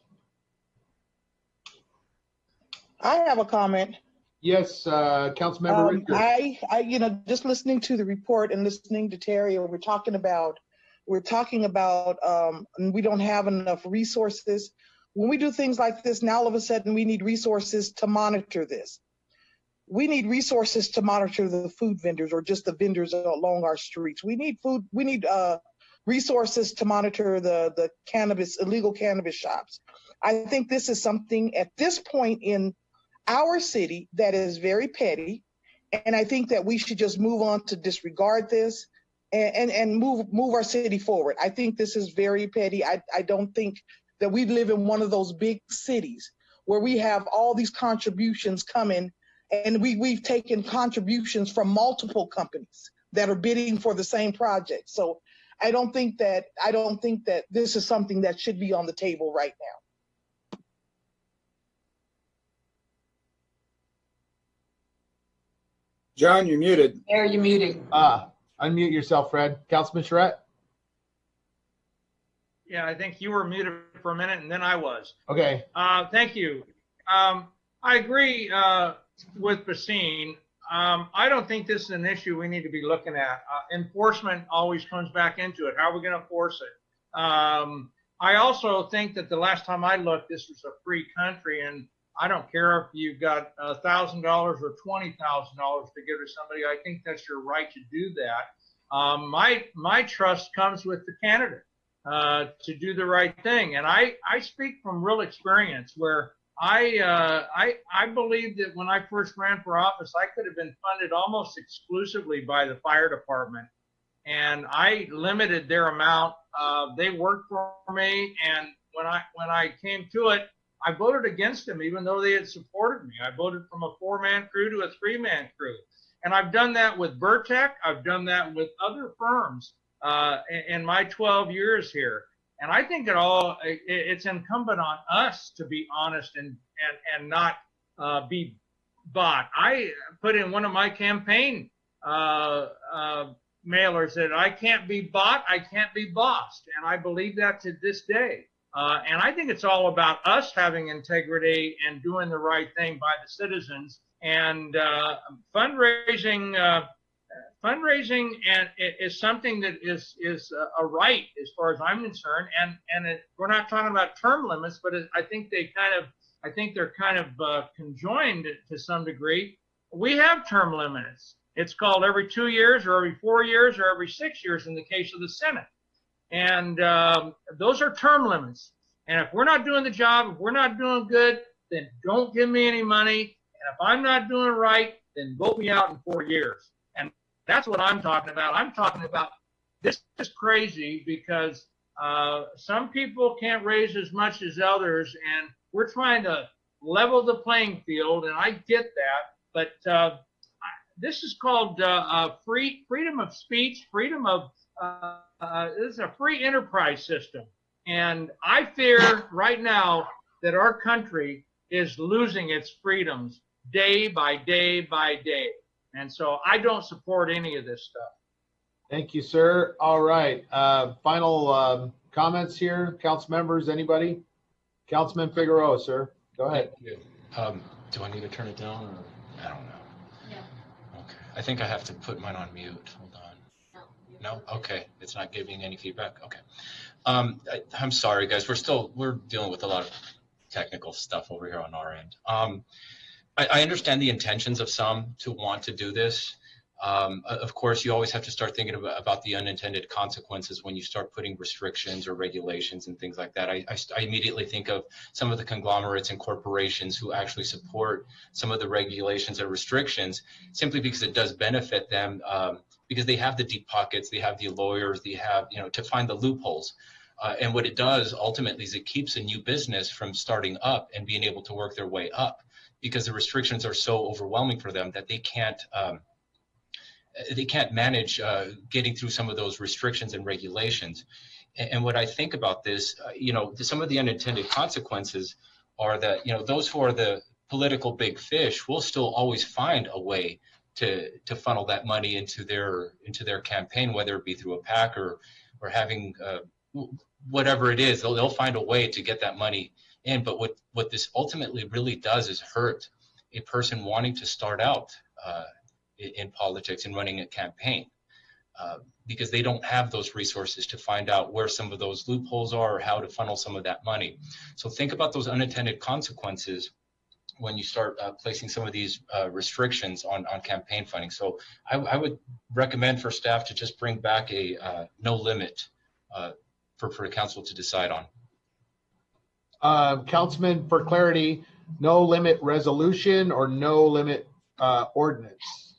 I have a comment. Yes, Council Member Richard. You know, just listening to the report and listening to Terry, we're talking about we don't have enough resources. When we do things like this, now all of a sudden we need resources to monitor this. We need resources to monitor the food vendors or just the vendors along our streets. We need food. We need resources to monitor the illegal cannabis shops. I think this is something at this point in our city that is very petty, and I think that we should just move on to disregard this and move our city forward. I think this is very petty. I don't think that we live in one of those big cities where we have all these contributions coming And we've taken contributions from multiple companies that are bidding for the same project. So I don't think that this is something that should be on the table right now. John, you're muted. Mayor, you're muted. Unmute yourself, Fred. Councilman Charette? Yeah, I think you were muted for a minute and then I was. Okay. Thank you. I agree with Basine. I don't think this is an issue we need to be looking at. Enforcement always comes back into it. How are we going to enforce it? I also think that the last time I looked, this was a free country, and I don't care if you've got $1,000 or $20,000 to give to somebody. I think that's your right to do that. My trust comes with the candidate to do the right thing, and I speak from real experience where I believe that when I first ran for office, I could have been funded almost exclusively by the fire department, and I limited their amount. They worked for me, and when I came to it, I voted against them, even though they had supported me. I voted from a 4-man crew to a 3-man crew, and I've done that with Burtech. I've done that with other firms in my 12 years here. And I think it's incumbent on us to be honest and not be bought. I put in one of my campaign mailers that I can't be bought, I can't be bossed. And I believe that to this day. And I think it's all about us having integrity and doing the right thing by the citizens. And fundraising is something that is a right as far as I'm concerned, and we're not talking about term limits, but I think they're kind of conjoined to some degree. We have term limits. It's called every 2 years or every 4 years or every 6 years in the case of the Senate, and those are term limits. And if we're not doing the job, if we're not doing good, then don't give me any money. And if I'm not doing right, then vote me out in 4 years. That's what I'm talking about. I'm talking about this is crazy because some people can't raise as much as others, and we're trying to level the playing field, and I get that. But this is called freedom of speech, freedom of this is a free enterprise system, and I fear right now that our country is losing its freedoms day by day by day. And so I don't support any of this stuff. Thank you, sir. All right. Final comments here. Council members, anybody? Councilman Figueroa, sir. Go ahead. Thank you. Do I need to turn it down or I don't know? Yeah. Okay. I think I have to put mine on mute. Hold on. No? Okay. It's not giving any feedback? Okay. I'm sorry, guys. We're dealing with a lot of technical stuff over here on our end. I understand the intentions of some to want to do this. Of course, you always have to start thinking about the unintended consequences when you start putting restrictions or regulations and things like that. I immediately think of some of the conglomerates and corporations who actually support some of the regulations and restrictions simply because it does benefit them because they have the deep pockets, they have the lawyers, they have, to find the loopholes. And what it does ultimately is it keeps a new business from starting up and being able to work their way up, because the restrictions are so overwhelming for them that they can't manage getting through some of those restrictions and regulations. And what I think about this, some of the unintended consequences are that, those who are the political big fish will still always find a way to funnel that money into their campaign, whether it be through a PAC or having whatever it is, they'll find a way to get that money in. But what this ultimately really does is hurt a person wanting to start out in politics and running a campaign because they don't have those resources to find out where some of those loopholes are or how to funnel some of that money. So think about those unintended consequences when you start placing some of these restrictions on campaign funding. So I would recommend for staff to just bring back a no limit for the council to decide on. Councilman, for clarity, no limit resolution or no limit ordinance?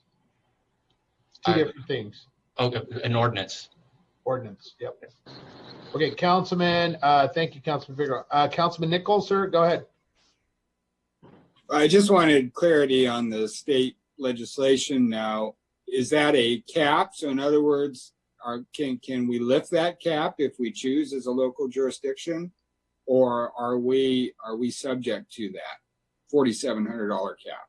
Two different things. Okay, an ordinance. Ordinance, yep. Okay, Councilman, thank you, Councilman Figueroa. Councilman Nichols, sir, go ahead. I just wanted clarity on the state legislation now. Is that a cap? So in other words, can we lift that cap if we choose as a local jurisdiction, or are we subject to that $4,700 cap?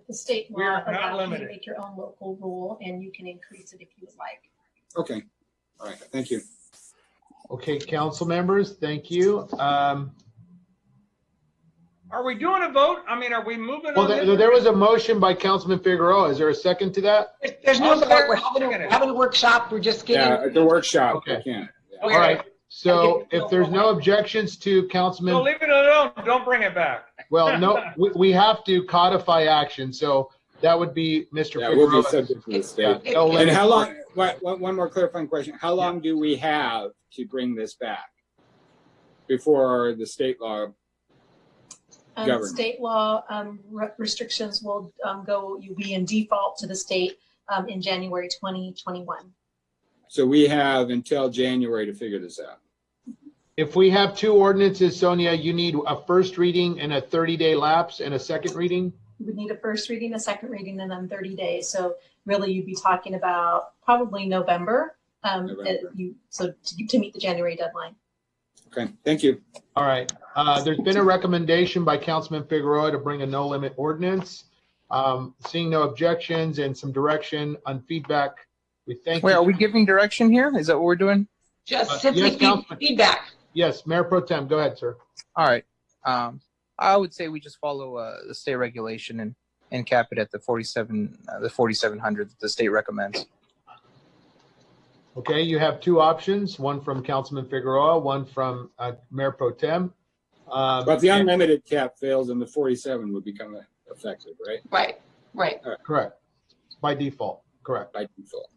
The state We're law not allows you to limited. make your own local rule, and you can increase it if you would like. Okay. All right. Thank you. Okay, council members, thank you. Are we doing a vote? I mean, are we moving Well, on? there was a motion by Councilman Figueroa. Is there a second to that? There's no I'll vote. second We're having a workshop. We're just Yeah, getting. at the workshop. Okay. I can. Yeah. All right. So if there's no objections to So Councilman, leave it alone. Don't bring it back. well, no, we have to codify action. So that would be Mr. Yeah, we'll be Figueroa. subject to the state. Yeah, no And limit. how long? One more clarifying question. How long do we have to bring this back before the state law? Government. State law restrictions will you'll be in default to the state in January 2021. So we have until January to figure this out. If we have two ordinances, Sonia, you need a first reading and a 30-day lapse and a second reading? You would need a first reading, a second reading, and then 30 days. So really you'd be talking about probably November, to meet the January deadline. Okay, thank you. All right. There's been a recommendation by Councilman Figueroa to bring a no limit ordinance. Seeing no objections and some direction on feedback, we thank Wait, you. are we giving direction here? Is that what we're doing? Just simply yes, Councilman. feedback. Yes, Mayor Pro Tem, go ahead, sir. All right. I would say we just follow the state regulation and cap it at the 4,700 that the state recommends. Okay, you have two options, one from Councilman Figueroa, one from Mayor Pro Tem. But the unlimited cap fails and the 47 would become effective, right? Right. Correct. By default, correct. By default.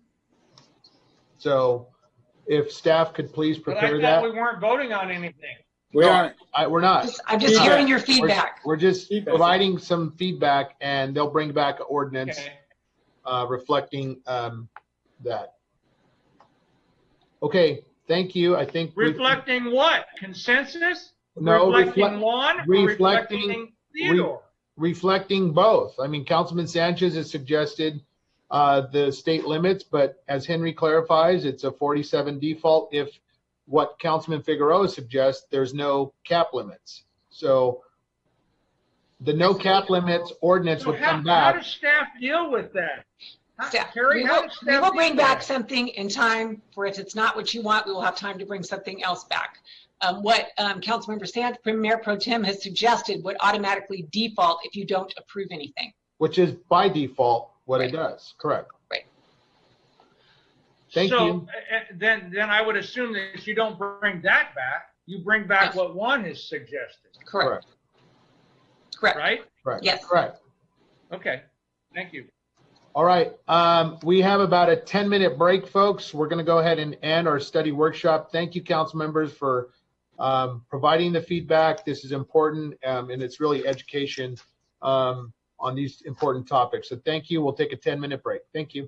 So if staff could please But I prepare thought that. we weren't voting on anything. We are. We're not. I'm just hearing your feedback. We're just providing some feedback, and they'll bring back an ordinance Okay. reflecting that. Okay, thank you. I think Reflecting what? Consensus? No, Reflecting Juan? Or reflecting Theodore? reflecting both. I mean, Councilman Sanchez has suggested the state limits, but as Henry clarifies, it's a 47 default. If what Councilman Figueroa suggests, there's no cap limits. So the no cap limits ordinance So would how come back. does staff deal with that? We how will, does we staff will deal bring with back that? something in time for if it's not what you want, we will have time to bring something else back. What Councilmember Sand, Mayor Pro Tem has suggested would automatically default if you don't approve anything. Which is by default what it does. Correct. Right. Thank so, you. Then I would assume that if you don't bring that back, you bring back what Juan has suggested. Correct. Right? Correct. Yes. Correct. Okay. Thank you. All right. We have about a 10-minute break, folks. We're going to go ahead and end our study workshop. Thank you, council members, for providing the feedback. This is important, and it's really education on these important topics. So thank you. We'll take a 10-minute break. Thank you.